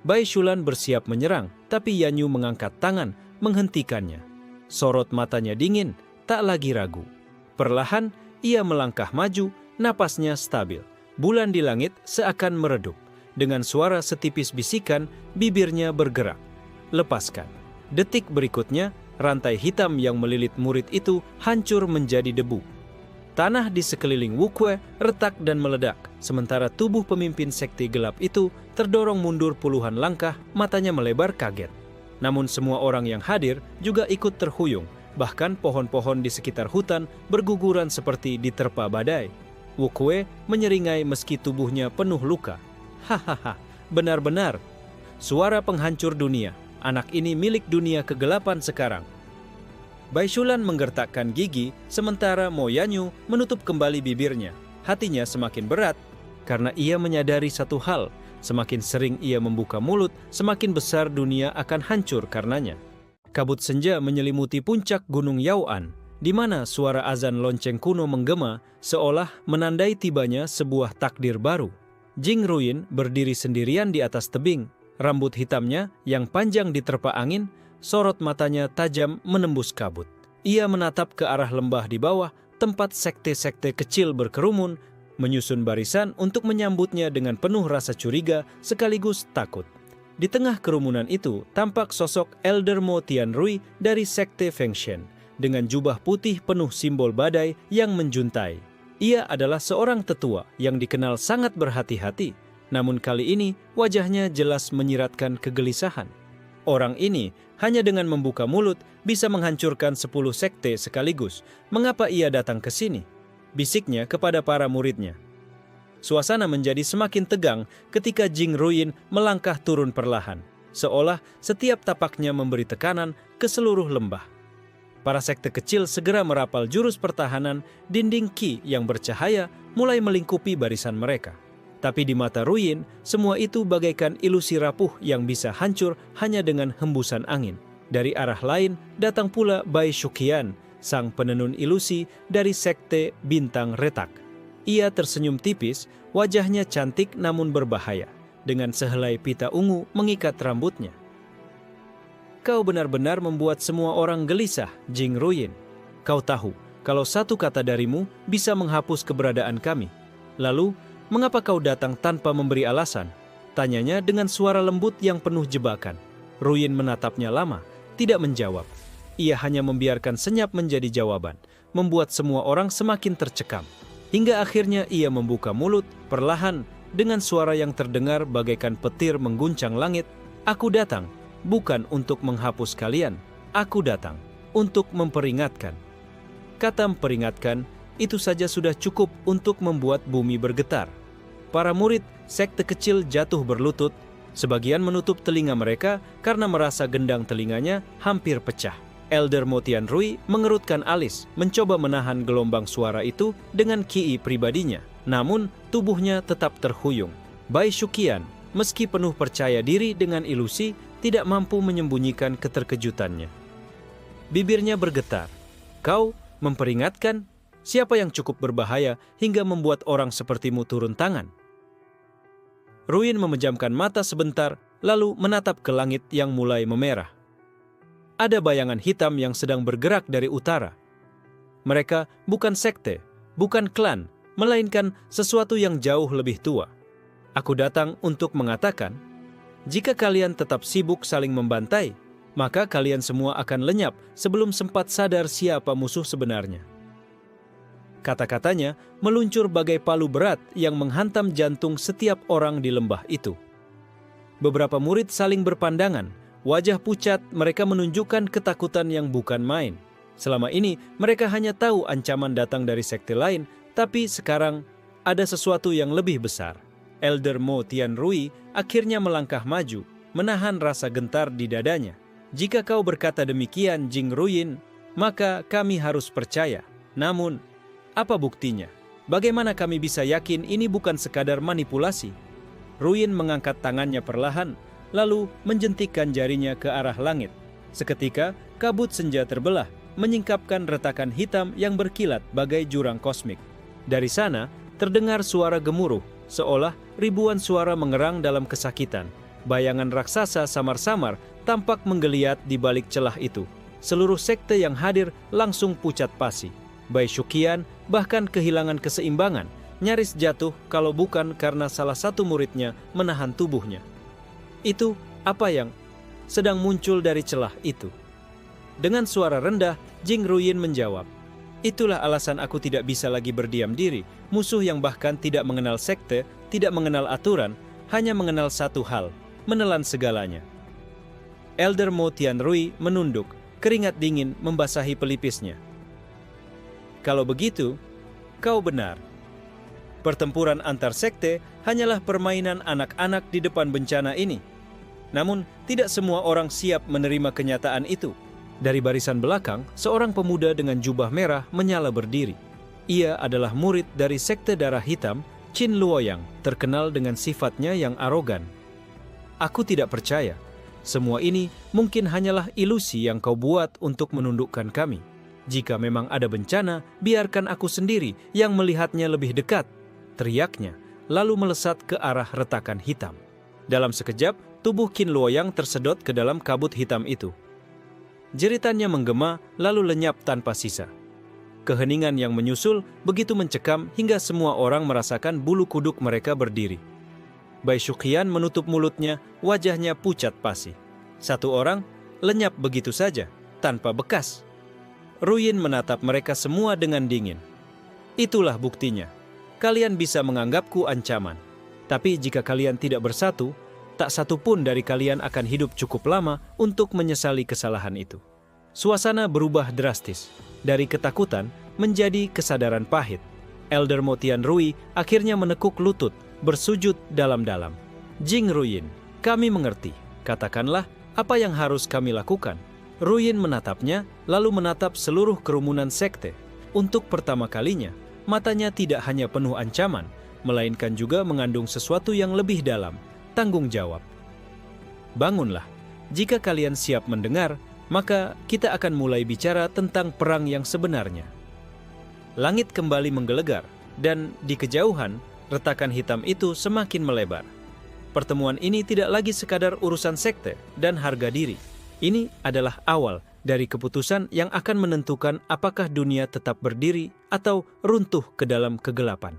Bai Shulan bersiap menyerang, tapi Yanyu mengangkat tangan, menghentikannya. Sorot matanya dingin, tak lagi ragu. Perlahan, ia melangkah maju, napasnya stabil. Bulan di langit seakan meredup. Dengan suara setipis bisikan, bibirnya bergerak. Lepaskan. Detik berikutnya, rantai hitam yang melilit murid itu hancur menjadi debu. Tanah di sekeliling Wukwe retak dan meledak, sementara tubuh pemimpin sekte gelap itu terdorong mundur puluhan langkah, matanya melebar kaget. Namun semua orang yang hadir juga ikut terhuyung, bahkan pohon-pohon di sekitar hutan berguguran seperti diterpa badai. Wukwe menyeringai meski tubuhnya penuh luka. Hahaha, benar-benar. Suara penghancur dunia. Anak ini milik dunia kegelapan sekarang. Bai Shulan menggertakkan gigi, sementara Mo Yanyu menutup kembali bibirnya. Hatinya semakin berat, karena ia menyadari satu hal. Semakin sering ia membuka mulut, semakin besar dunia akan hancur karenanya. Kabut senja menyelimuti puncak Gunung Yaoan, di mana suara azan lonceng kuno menggema, seolah menandai tibanya sebuah takdir baru. Jing Ruyin berdiri sendirian di atas tebing. Rambut hitamnya yang panjang diterpa angin, sorot matanya tajam menembus kabut. Ia menatap ke arah lembah di bawah, tempat sekte-sekte kecil berkerumun, menyusun barisan untuk menyambutnya dengan penuh rasa curiga sekaligus takut. Di tengah kerumunan itu, tampak sosok Elder Mo Tianrui dari sekte Fengshen, dengan jubah putih penuh simbol badai yang menjuntai. Ia adalah seorang tetua yang dikenal sangat berhati-hati, namun kali ini wajahnya jelas menyiratkan kegelisahan. Orang ini hanya dengan membuka mulut bisa menghancurkan 10 sekte sekaligus. Mengapa ia datang ke sini? Bisiknya kepada para muridnya. Suasana menjadi semakin tegang ketika Jing Ruyin melangkah turun perlahan, seolah setiap tapaknya memberi tekanan ke seluruh lembah. Para sekte kecil segera merapal jurus pertahanan, dinding ki yang bercahaya mulai melingkupi barisan mereka. Tapi di mata Ruyin, semua itu bagaikan ilusi rapuh yang bisa hancur hanya dengan hembusan angin. Dari arah lain, datang pula Bai Shuqian, sang penenun ilusi dari sekte Bintang Retak. Ia tersenyum tipis, wajahnya cantik namun berbahaya, dengan sehelai pita ungu mengikat rambutnya. Kau benar-benar membuat semua orang gelisah, Jing Ruyin. Kau tahu, kalau satu kata darimu bisa menghapus keberadaan kami. Lalu, mengapa kau datang tanpa memberi alasan? Tanyanya dengan suara lembut yang penuh jebakan. Ruyin menatapnya lama, tidak menjawab. Ia hanya membiarkan senyap menjadi jawaban, membuat semua orang semakin tercekam. Hingga akhirnya ia membuka mulut, perlahan, dengan suara yang terdengar bagaikan petir mengguncang langit. Aku datang, bukan untuk menghapus kalian. Aku datang untuk memperingatkan. Kata memperingatkan, itu saja sudah cukup untuk membuat bumi bergetar. Para murid sekte kecil jatuh berlutut, sebagian menutup telinga mereka karena merasa gendang telinganya hampir pecah. Elder Mo Tianrui mengerutkan alis, mencoba menahan gelombang suara itu dengan ki pribadinya. Namun, tubuhnya tetap terhuyung. Bai Shuqian, meski penuh percaya diri dengan ilusi, tidak mampu menyembunyikan keterkejutannya. Bibirnya bergetar. Kau memperingatkan? Siapa yang cukup berbahaya hingga membuat orang sepertimu turun tangan? Ruyin memejamkan mata sebentar, lalu menatap ke langit yang mulai memerah. Ada bayangan hitam yang sedang bergerak dari utara. Mereka bukan sekte, bukan klan, melainkan sesuatu yang jauh lebih tua. Aku datang untuk mengatakan, jika kalian tetap sibuk saling membantai, maka kalian semua akan lenyap sebelum sempat sadar siapa musuh sebenarnya. Kata-katanya meluncur bagai palu berat yang menghantam jantung setiap orang di lembah itu. Beberapa murid saling berpandangan, wajah pucat mereka menunjukkan ketakutan yang bukan main. Selama ini mereka hanya tahu ancaman datang dari sekte lain, tapi sekarang ada sesuatu yang lebih besar. Elder Mo Tianrui akhirnya melangkah maju, menahan rasa gentar di dadanya. Jika kau berkata demikian, Jing Ruyin, maka kami harus percaya. Namun, apa buktinya? Bagaimana kami bisa yakin ini bukan sekadar manipulasi? Ruyin mengangkat tangannya perlahan, lalu menjentikkan jarinya ke arah langit. Seketika, kabut senja terbelah, menyingkapkan retakan hitam yang berkilat bagai jurang kosmik. Dari sana, terdengar suara gemuruh, seolah ribuan suara mengerang dalam kesakitan. Bayangan raksasa samar-samar tampak menggeliat di balik celah itu. Seluruh sekte yang hadir langsung pucat pasi. Bai Shuqian bahkan kehilangan keseimbangan, nyaris jatuh kalau bukan karena salah satu muridnya menahan tubuhnya. Itu apa yang sedang muncul dari celah itu? Dengan suara rendah, Jing Ruyin menjawab, itulah alasan aku tidak bisa lagi berdiam diri. Musuh yang bahkan tidak mengenal sekte, tidak mengenal aturan, hanya mengenal satu hal, menelan segalanya. Elder Mo Tianrui menunduk, keringat dingin membasahi pelipisnya. Kalau begitu, kau benar. Pertempuran antar sekte hanyalah permainan anak-anak di depan bencana ini. Namun, tidak semua orang siap menerima kenyataan itu. Dari barisan belakang, seorang pemuda dengan jubah merah menyala berdiri. Ia adalah murid dari sekte darah hitam, Qin Luoyang, terkenal dengan sifatnya yang arogan. Aku tidak percaya. Semua ini mungkin hanyalah ilusi yang kau buat untuk menundukkan kami. Jika memang ada bencana, biarkan aku sendiri yang melihatnya lebih dekat, teriaknya, lalu melesat ke arah retakan hitam. Dalam sekejap, tubuh Qin Luoyang tersedot ke dalam kabut hitam itu. Jeritannya menggema, lalu lenyap tanpa sisa. Keheningan yang menyusul begitu mencekam hingga semua orang merasakan bulu kuduk mereka berdiri. Bai Shuqian menutup mulutnya, wajahnya pucat pasi. Satu orang lenyap begitu saja, tanpa bekas. Ruyin menatap mereka semua dengan dingin. Itulah buktinya. Kalian bisa menganggapku ancaman. Tapi jika kalian tidak bersatu, tak satu pun dari kalian akan hidup cukup lama untuk menyesali kesalahan itu. Suasana berubah drastis. Dari ketakutan menjadi kesadaran pahit. Elder Mo Tianrui akhirnya menekuk lutut, bersujud dalam-dalam. Jing Ruyin, kami mengerti. Katakanlah apa yang harus kami lakukan. Ruyin menatapnya, lalu menatap seluruh kerumunan sekte. Untuk pertama kalinya, matanya tidak hanya penuh ancaman, melainkan juga mengandung sesuatu yang lebih dalam, tanggung jawab. Bangunlah. Jika kalian siap mendengar, maka kita akan mulai bicara tentang perang yang sebenarnya. Langit kembali menggelegar, dan di kejauhan, retakan hitam itu semakin melebar. Pertemuan ini tidak lagi sekadar urusan sekte dan harga diri. Ini adalah awal dari keputusan yang akan menentukan apakah dunia tetap berdiri atau runtuh ke dalam kegelapan.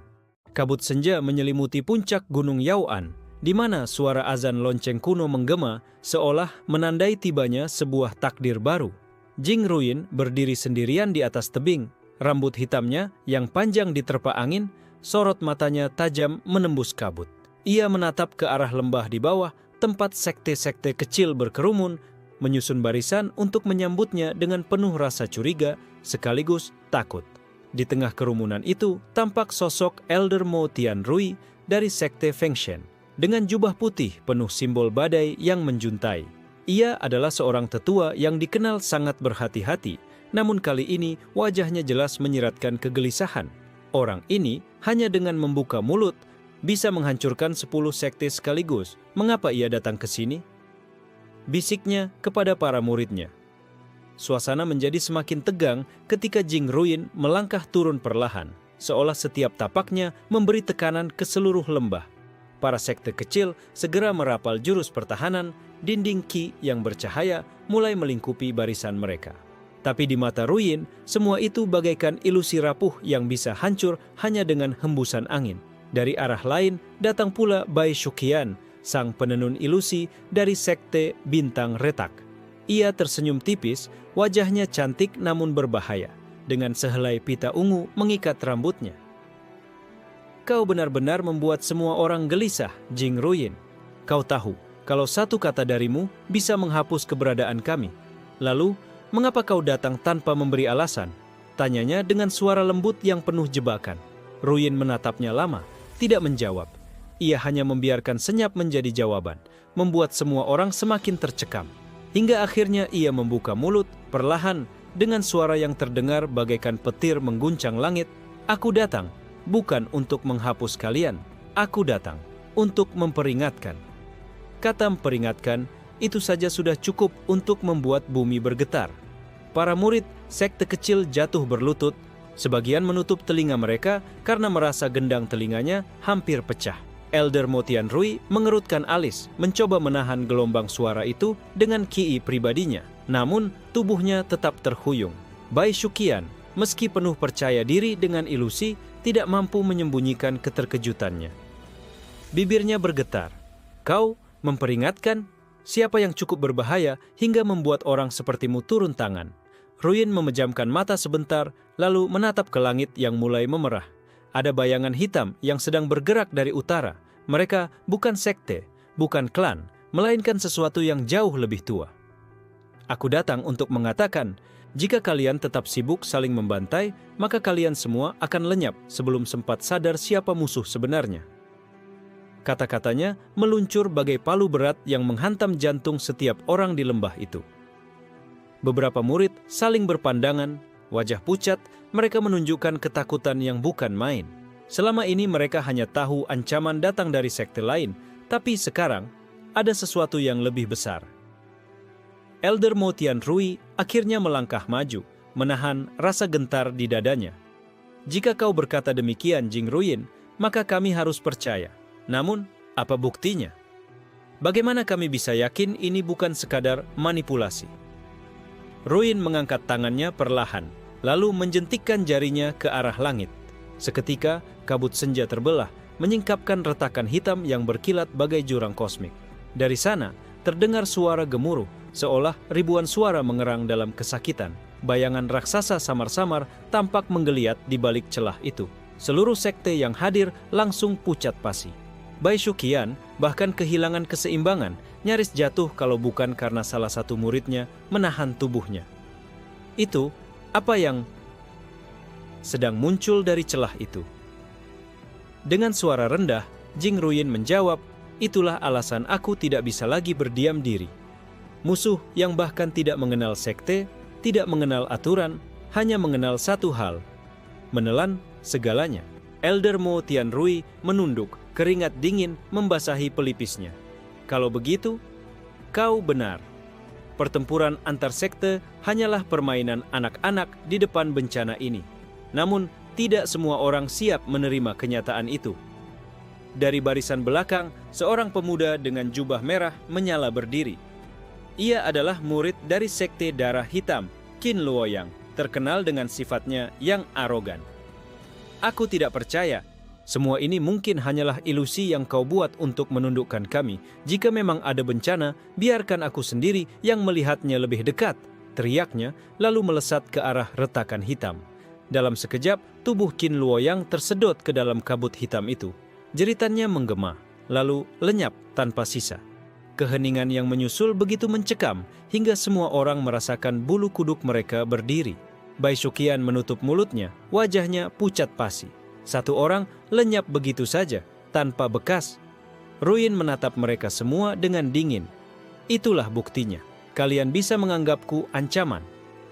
Kabut senja menyelimuti puncak Gunung Yaoan, di mana suara azan lonceng kuno menggema seolah menandai tibanya sebuah takdir baru. Jing Ruyin berdiri sendirian di atas tebing, rambut hitamnya yang panjang diterpa angin, sorot matanya tajam menembus kabut. Ia menatap ke arah lembah di bawah, tempat sekte-sekte kecil berkerumun, menyusun barisan untuk menyambutnya dengan penuh rasa curiga sekaligus takut. Di tengah kerumunan itu tampak sosok Elder Mo Tianrui dari sekte Fengshen dengan jubah putih penuh simbol badai yang menjuntai. Ia adalah seorang tetua yang dikenal sangat berhati-hati, namun kali ini wajahnya jelas menyiratkan kegelisahan. Orang ini hanya dengan membuka mulut bisa menghancurkan 10 sekte sekaligus. Mengapa ia datang ke sini? Bisiknya kepada para muridnya. Suasana menjadi semakin tegang ketika Jing Ruyin melangkah turun perlahan, seolah setiap tapaknya memberi tekanan ke seluruh lembah. Para sekte kecil segera merapal jurus pertahanan, dinding Qi yang bercahaya mulai melingkupi barisan mereka. Tapi di mata Ruyin, semua itu bagaikan ilusi rapuh yang bisa hancur hanya dengan hembusan angin. Dari arah lain datang pula Bai Shuqian, sang penenun ilusi dari sekte Bintang Retak. Ia tersenyum tipis, wajahnya cantik namun berbahaya, dengan sehelai pita ungu mengikat rambutnya. Kau benar-benar membuat semua orang gelisah, Jing Ruyin. Kau tahu, kalau satu kata darimu bisa menghapus keberadaan kami. Lalu, mengapa kau datang tanpa memberi alasan? Tanyanya dengan suara lembut yang penuh jebakan. Ruyin menatapnya lama, tidak menjawab. Ia hanya membiarkan senyap menjadi jawaban, membuat semua orang semakin tercekam. Hingga akhirnya ia membuka mulut, perlahan, dengan suara yang terdengar bagaikan petir mengguncang langit. Aku datang, bukan untuk menghapus kalian. Aku datang untuk memperingatkan. Kata memperingatkan, itu saja sudah cukup untuk membuat bumi bergetar. Para murid sekte kecil jatuh berlutut, sebagian menutup telinga mereka karena merasa gendang telinganya hampir pecah. Elder Mo Tianrui mengerutkan alis, mencoba menahan gelombang suara itu dengan Qi pribadinya. Namun, tubuhnya tetap terhuyung. Bai Shuqian, meski penuh percaya diri dengan ilusi, tidak mampu menyembunyikan keterkejutannya. Bibirnya bergetar. Kau memperingatkan? Siapa yang cukup berbahaya hingga membuat orang sepertimu turun tangan? Ruyin memejamkan mata sebentar, lalu menatap ke langit yang mulai memerah. Ada bayangan hitam yang sedang bergerak dari utara. Mereka bukan sekte, bukan klan, melainkan sesuatu yang jauh lebih tua. Aku datang untuk mengatakan, jika kalian tetap sibuk saling membantai, maka kalian semua akan lenyap sebelum sempat sadar siapa musuh sebenarnya. Kata-katanya meluncur bagai palu berat yang menghantam jantung setiap orang di lembah itu. Beberapa murid saling berpandangan, wajah pucat, mereka menunjukkan ketakutan yang bukan main. Selama ini mereka hanya tahu ancaman datang dari sekte lain, tapi sekarang ada sesuatu yang lebih besar. Elder Mo Tianrui akhirnya melangkah maju, menahan rasa gentar di dadanya. Jika kau berkata demikian, Jing Ruyin, maka kami harus percaya. Namun, apa buktinya? Bagaimana kami bisa yakin ini bukan sekadar manipulasi? Ruyin mengangkat tangannya perlahan, lalu menjentikkan jarinya ke arah langit. Seketika, kabut senja terbelah, menyingkapkan retakan hitam yang berkilat bagai jurang kosmik. Dari sana, terdengar suara gemuruh, seolah ribuan suara mengerang dalam kesakitan. Bayangan raksasa samar-samar tampak menggeliat di balik celah itu. Seluruh sekte yang hadir langsung pucat pasi. Bai Shuqian bahkan kehilangan keseimbangan, nyaris jatuh kalau bukan karena salah satu muridnya menahan tubuhnya. Itu apa yang sedang muncul dari celah itu. Dengan suara rendah, Jing Ruyin menjawab, itulah alasan aku tidak bisa lagi berdiam diri. Musuh yang bahkan tidak mengenal sekte, tidak mengenal aturan, hanya mengenal satu hal, menelan segalanya. Elder Mo Tianrui menunduk, keringat dingin membasahi pelipisnya. Kalau begitu, kau benar. Pertempuran antar sekte hanyalah permainan anak-anak di depan bencana ini. Namun, tidak semua orang siap menerima kenyataan itu. Dari barisan belakang, seorang pemuda dengan jubah merah menyala berdiri. Ia adalah murid dari sekte darah hitam, Qin Luoyang, terkenal dengan sifatnya yang arogan. Aku tidak percaya. Semua ini mungkin hanyalah ilusi yang kau buat untuk menundukkan kami. Jika memang ada bencana, biarkan aku sendiri yang melihatnya lebih dekat, teriaknya, lalu melesat ke arah retakan hitam. Dalam sekejap, tubuh Qin Luoyang tersedot ke dalam kabut hitam itu. Jeritannya menggema, lalu lenyap tanpa sisa. Keheningan yang menyusul begitu mencekam, hingga semua orang merasakan bulu kuduk mereka berdiri. Bai Shuqian menutup mulutnya, wajahnya pucat pasi. Satu orang lenyap begitu saja, tanpa bekas. Ruin menatap mereka semua dengan dingin. Itulah buktinya. Kalian bisa menganggapku ancaman.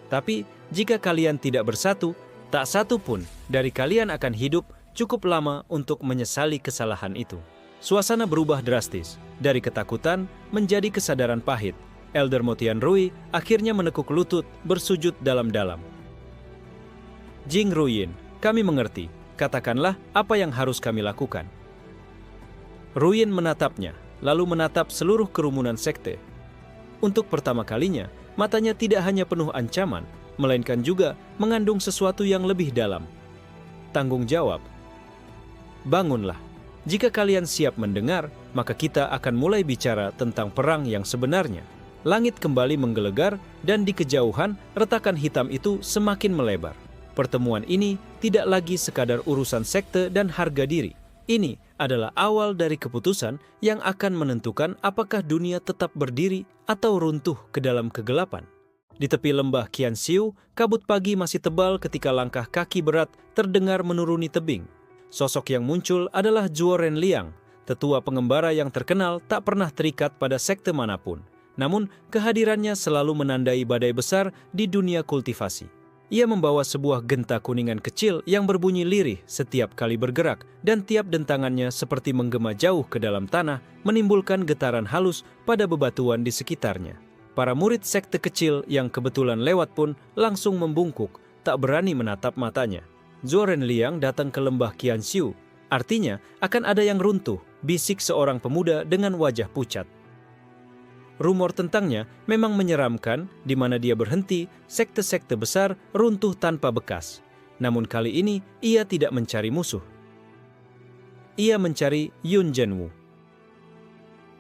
Tapi, jika kalian tidak bersatu, tak satu pun dari kalian akan hidup cukup lama untuk menyesali kesalahan itu. Suasana berubah drastis. Dari ketakutan menjadi kesadaran pahit. Elder Motian Rui akhirnya menekuk lutut, bersujud dalam-dalam. Jing Ruyin, kami mengerti. Katakanlah apa yang harus kami lakukan. Ruyin menatapnya, lalu menatap seluruh kerumunan sekte. Untuk pertama kalinya, matanya tidak hanya penuh ancaman, melainkan juga mengandung sesuatu yang lebih dalam. Tanggung jawab. Bangunlah. Jika kalian siap mendengar, maka kita akan mulai bicara tentang perang yang sebenarnya. Langit kembali menggelegar, dan di kejauhan, retakan hitam itu semakin melebar. Pertemuan ini tidak lagi sekadar urusan sekte dan harga diri. Ini adalah awal dari keputusan yang akan menentukan apakah dunia tetap berdiri atau runtuh ke dalam kegelapan. Di tepi lembah Qianxiu, kabut pagi masih tebal ketika langkah kaki berat terdengar menuruni tebing. Sosok yang muncul adalah Zhuo Renliang, tetua pengembara yang terkenal tak pernah terikat pada sekte manapun. Namun, kehadirannya selalu menandai badai besar di dunia kultivasi. Ia membawa sebuah genta kuningan kecil yang berbunyi lirih setiap kali bergerak, dan tiap dentangannya seperti menggema jauh ke dalam tanah, menimbulkan getaran halus pada bebatuan di sekitarnya. Para murid sekte kecil yang kebetulan lewat pun langsung membungkuk, tak berani menatap matanya. Zhuo Renliang datang ke lembah Qianxiu. Artinya, akan ada yang runtuh, bisik seorang pemuda dengan wajah pucat. Rumor tentangnya memang menyeramkan, di mana dia berhenti, sekte-sekte besar runtuh tanpa bekas. Namun kali ini, ia tidak mencari musuh. Ia mencari Yun Zhenwu.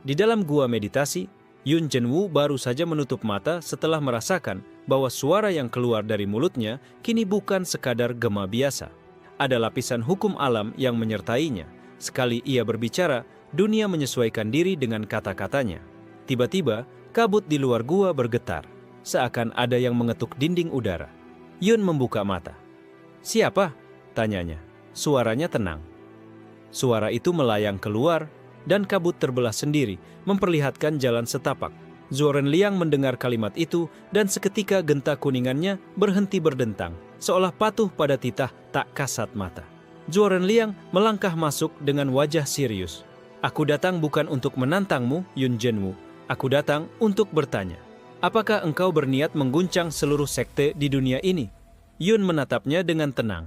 Di dalam gua meditasi, Yun Zhenwu baru saja menutup mata setelah merasakan bahwa suara yang keluar dari mulutnya kini bukan sekadar gema biasa. Ada lapisan hukum alam yang menyertainya. Sekali ia berbicara, dunia menyesuaikan diri dengan kata-katanya. Tiba-tiba, kabut di luar gua bergetar, seakan ada yang mengetuk dinding udara. Yun membuka mata. "Siapa?" tanyanya. Suaranya tenang. Suara itu melayang keluar, dan kabut terbelah sendiri, memperlihatkan jalan setapak. Zhuo Renliang mendengar kalimat itu, dan seketika genta kuningannya berhenti berdentang, seolah patuh pada titah tak kasat mata. Zhuo Renliang melangkah masuk dengan wajah serius. "Aku datang bukan untuk menantangmu, Yun Zhenwu. Aku datang untuk bertanya, apakah engkau berniat mengguncang seluruh sekte di dunia ini?" Yun menatapnya dengan tenang.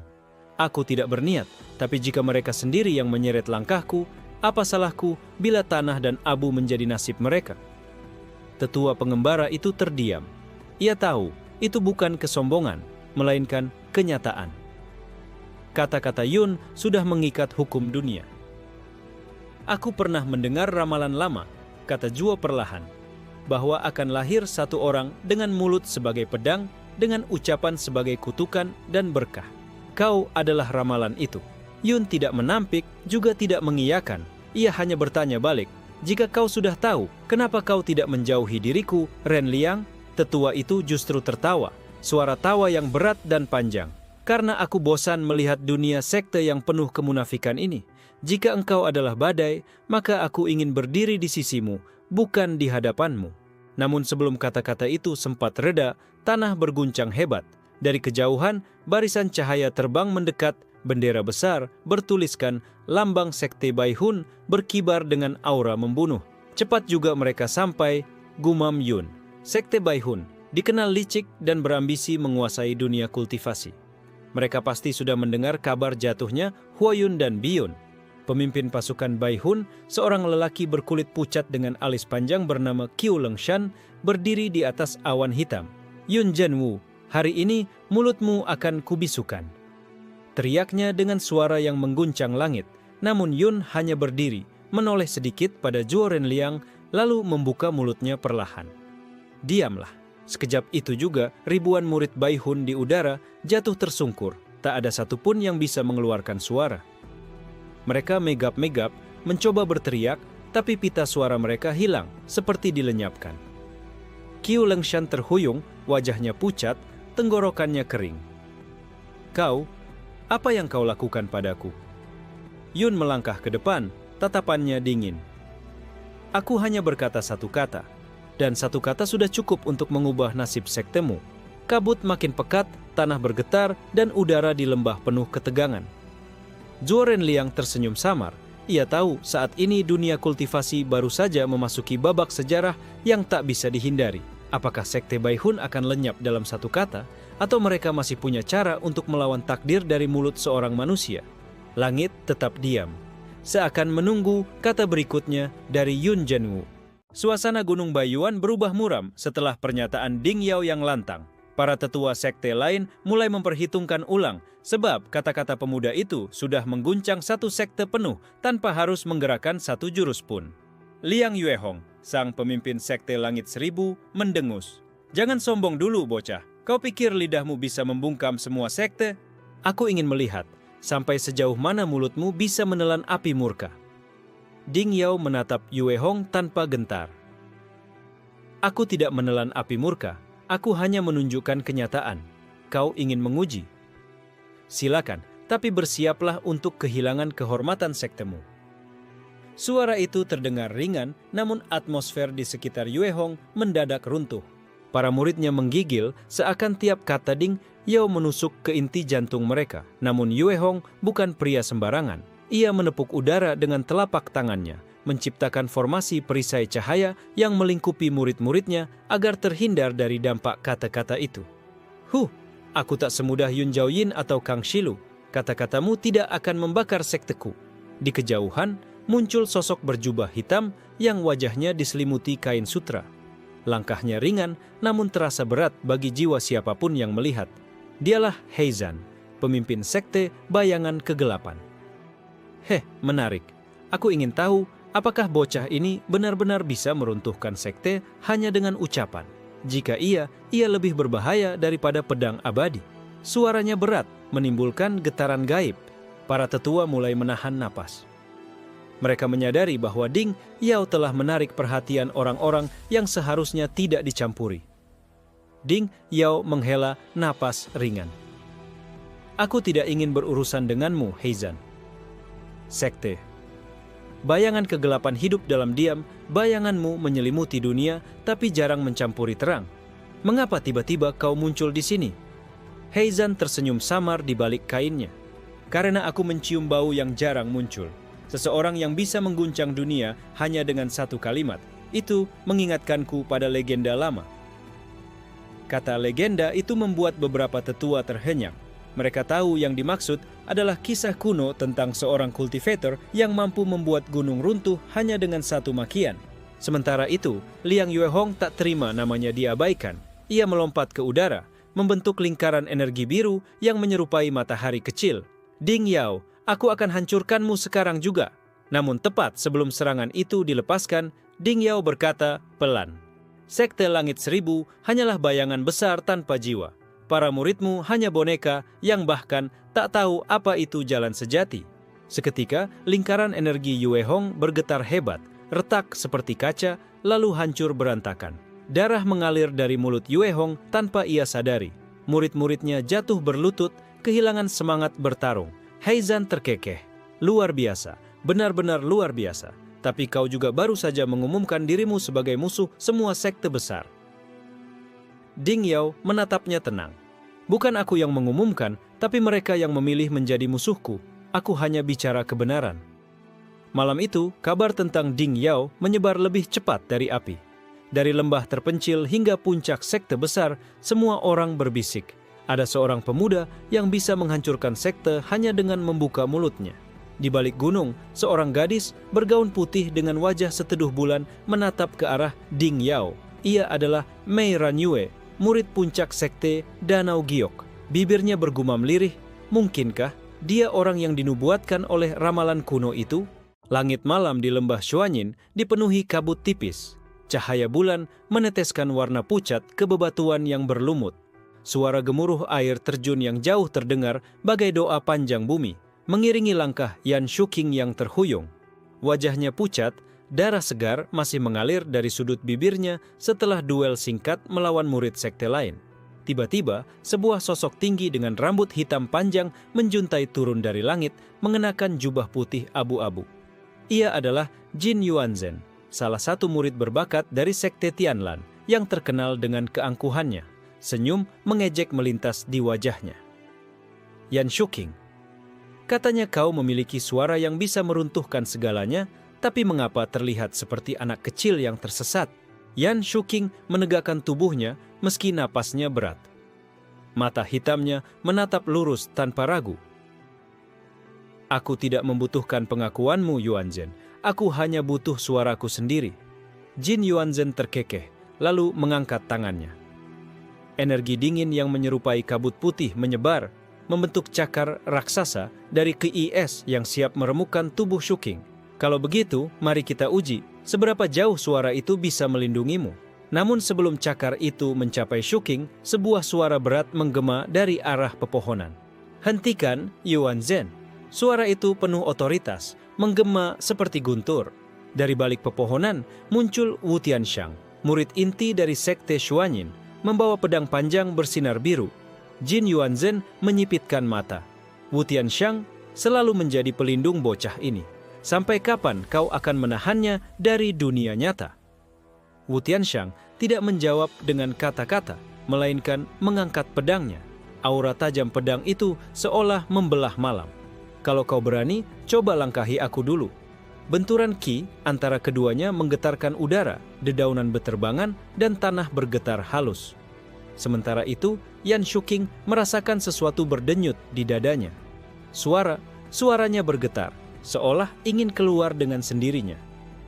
"Aku tidak berniat, tapi jika mereka sendiri yang menyeret langkahku, apa salahku bila tanah dan abu menjadi nasib mereka?" Tetua pengembara itu terdiam. Ia tahu itu bukan kesombongan, melainkan kenyataan. Kata-kata Yun sudah mengikat hukum dunia. "Aku pernah mendengar ramalan lama," kata Zhuo perlahan, "bahwa akan lahir satu orang dengan mulut sebagai pedang, dengan ucapan sebagai kutukan dan berkah. Kau adalah ramalan itu." Yun tidak menampik, juga tidak mengiyakan. Ia hanya bertanya balik, "Jika kau sudah tahu, kenapa kau tidak menjauhi diriku, Renliang?" Tetua itu justru tertawa, suara tawa yang berat dan panjang. "Karena aku bosan melihat dunia sekte yang penuh kemunafikan ini. Jika engkau adalah badai, maka aku ingin berdiri di sisimu, bukan di hadapanmu." Namun sebelum kata-kata itu sempat reda, tanah berguncang hebat. Dari kejauhan, barisan cahaya terbang mendekat, bendera besar bertuliskan lambang sekte Baihun berkibar dengan aura membunuh. "Cepat juga mereka sampai," gumam Yun. Sekte Baihun dikenal licik dan berambisi menguasai dunia kultivasi. Mereka pasti sudah mendengar kabar jatuhnya Huayun dan Biyun. Pemimpin pasukan Baihun, seorang lelaki berkulit pucat dengan alis panjang bernama Qiu Lengshan, berdiri di atas awan hitam. Yun Zhenwu, hari ini mulutmu akan kubisukan. Teriaknya dengan suara yang mengguncang langit, namun Yun hanya berdiri, menoleh sedikit pada Zhuo Renliang, lalu membuka mulutnya perlahan. Diamlah. Sekejap itu juga ribuan murid Baihun di udara jatuh tersungkur, tak ada satupun yang bisa mengeluarkan suara. Mereka megap-megap, mencoba berteriak, tapi pita suara mereka hilang, seperti dilenyapkan. Qiu Lengshan terhuyung, wajahnya pucat, tenggorokannya kering. Kau, apa yang kau lakukan padaku? Yun melangkah ke depan, tatapannya dingin. Aku hanya berkata satu kata, dan satu kata sudah cukup untuk mengubah nasib sektemu. Kabut makin pekat, tanah bergetar, dan udara di lembah penuh ketegangan. Zhuo Renliang tersenyum samar. Ia tahu saat ini dunia kultivasi baru saja memasuki babak sejarah yang tak bisa dihindari. Apakah Sekte Baihun akan lenyap dalam satu kata, atau mereka masih punya cara untuk melawan takdir dari mulut seorang manusia? Langit tetap diam, seakan menunggu kata berikutnya dari Yun Zhenwu. Suasana Gunung Baiyuan berubah muram setelah pernyataan Ding Yao yang lantang. Para tetua sekte lain mulai memperhitungkan ulang, sebab kata-kata pemuda itu sudah mengguncang satu sekte penuh tanpa harus menggerakkan satu jurus pun. Liang Yuehong, sang pemimpin sekte Langit Seribu, mendengus. Jangan sombong dulu, bocah. Kau pikir lidahmu bisa membungkam semua sekte? Aku ingin melihat sampai sejauh mana mulutmu bisa menelan api murka. Ding Yao menatap Yuehong tanpa gentar. Aku tidak menelan api murka. Aku hanya menunjukkan kenyataan. Kau ingin menguji? Silakan, tapi bersiaplah untuk kehilangan kehormatan sektemu. Suara itu terdengar ringan, namun atmosfer di sekitar Yuehong mendadak runtuh. Para muridnya menggigil, seakan tiap kata Ding Yao menusuk ke inti jantung mereka. Namun Yuehong bukan pria sembarangan. Ia menepuk udara dengan telapak tangannya, menciptakan formasi perisai cahaya yang melingkupi murid-muridnya agar terhindar dari dampak kata-kata itu. Aku tak semudah Yun Zhaoyin atau Kang Shilu. Kata-katamu tidak akan membakar sekteku. Di kejauhan, muncul sosok berjubah hitam yang wajahnya diselimuti kain sutra. Langkahnya ringan, namun terasa berat bagi jiwa siapapun yang melihat. Dialah Heizan, pemimpin sekte Bayangan Kegelapan. Menarik. Aku ingin tahu apakah bocah ini benar-benar bisa meruntuhkan sekte hanya dengan ucapan. Jika ia lebih berbahaya daripada pedang abadi. Suaranya berat, menimbulkan getaran gaib. Para tetua mulai menahan napas. Mereka menyadari bahwa Ding Yao telah menarik perhatian orang-orang yang seharusnya tidak dicampuri. Ding Yao menghela napas ringan. Aku tidak ingin berurusan denganmu, Heizan. Sekte. Bayangan kegelapan hidup dalam diam, bayanganmu menyelimuti dunia tapi jarang mencampuri terang. Mengapa tiba-tiba kau muncul di sini? Heizan tersenyum samar di balik kainnya. Karena aku mencium bau yang jarang muncul. Seseorang yang bisa mengguncang dunia hanya dengan satu kalimat. Itu mengingatkanku pada legenda lama. Kata legenda itu membuat beberapa tetua terhenyak. Mereka tahu yang dimaksud adalah kisah kuno tentang seorang kultivator yang mampu membuat gunung runtuh hanya dengan satu makian. Sementara itu, Liang Yuehong tak terima namanya diabaikan. Ia melompat ke udara, membentuk lingkaran energi biru yang menyerupai matahari kecil. Ding Yao, aku akan hancurkanmu sekarang juga. Namun tepat sebelum serangan itu dilepaskan, Ding Yao berkata pelan. Sekte Langit Seribu hanyalah bayangan besar tanpa jiwa. Para muridmu hanya boneka yang bahkan tak tahu apa itu jalan sejati. Seketika, lingkaran energi Yuehong bergetar hebat, retak seperti kaca, lalu hancur berantakan. Darah mengalir dari mulut Yuehong tanpa ia sadari. Murid-muridnya jatuh berlutut, kehilangan semangat bertarung. Heizan terkekeh. Luar biasa, benar-benar luar biasa. Tapi kau juga baru saja mengumumkan dirimu sebagai musuh semua sekte besar. Ding Yao menatapnya tenang. Bukan aku yang mengumumkan, tapi mereka yang memilih menjadi musuhku. Aku hanya bicara kebenaran. Malam itu, kabar tentang Ding Yao menyebar lebih cepat dari api. Dari lembah terpencil hingga puncak sekte besar, semua orang berbisik. Ada seorang pemuda yang bisa menghancurkan sekte hanya dengan membuka mulutnya. Di balik gunung, seorang gadis bergaun putih dengan wajah seteduh bulan menatap ke arah Ding Yao. Ia adalah Mei Ranyue, murid puncak sekte Danau Giok. Bibirnya bergumam lirih, mungkinkah dia orang yang dinubuatkan oleh ramalan kuno itu? Langit malam di lembah Xuanyin dipenuhi kabut tipis. Cahaya bulan meneteskan warna pucat ke bebatuan yang berlumut. Suara gemuruh air terjun yang jauh terdengar bagai doa panjang bumi, mengiringi langkah Yan Shuking yang terhuyung. Wajahnya pucat, darah segar masih mengalir dari sudut bibirnya setelah duel singkat melawan murid sekte lain. Tiba-tiba, sebuah sosok tinggi dengan rambut hitam panjang menjuntai turun dari langit mengenakan jubah putih abu-abu. Ia adalah Jin Yuanzhen, salah satu murid berbakat dari sekte Tianlan yang terkenal dengan keangkuhannya. Senyum mengejek melintas di wajahnya. Yan Shuking, katanya kau memiliki suara yang bisa meruntuhkan segalanya, tapi mengapa terlihat seperti anak kecil yang tersesat? Yan Shuking menegakkan tubuhnya meski napasnya berat. Mata hitamnya menatap lurus tanpa ragu. Aku tidak membutuhkan pengakuanmu, Yuanzhen. Aku hanya butuh suaraku sendiri. Jin Yuanzhen terkekeh, lalu mengangkat tangannya. Energi dingin yang menyerupai kabut putih menyebar, membentuk cakar raksasa dari KIS yang siap meremukkan tubuh Shuking. Kalau begitu, mari kita uji seberapa jauh suara itu bisa melindungimu. Namun sebelum cakar itu mencapai Shuking, sebuah suara berat menggema dari arah pepohonan. Hentikan, Yuanzhen. Suara itu penuh otoritas, menggema seperti guntur. Dari balik pepohonan muncul Wu Tianxiang, murid inti dari sekte Xuanyin, membawa pedang panjang bersinar biru. Jin Yuanzhen menyipitkan mata. Wu Tianxiang selalu menjadi pelindung bocah ini. Sampai kapan kau akan menahannya dari dunia nyata? Wu Tianxiang tidak menjawab dengan kata-kata, melainkan mengangkat pedangnya. Aura tajam pedang itu seolah membelah malam. Kalau kau berani, coba langkahi aku dulu. Benturan ki antara keduanya menggetarkan udara, dedaunan beterbangan, dan tanah bergetar halus. Sementara itu, Yan Shuking merasakan sesuatu berdenyut di dadanya. Suaranya bergetar, seolah ingin keluar dengan sendirinya.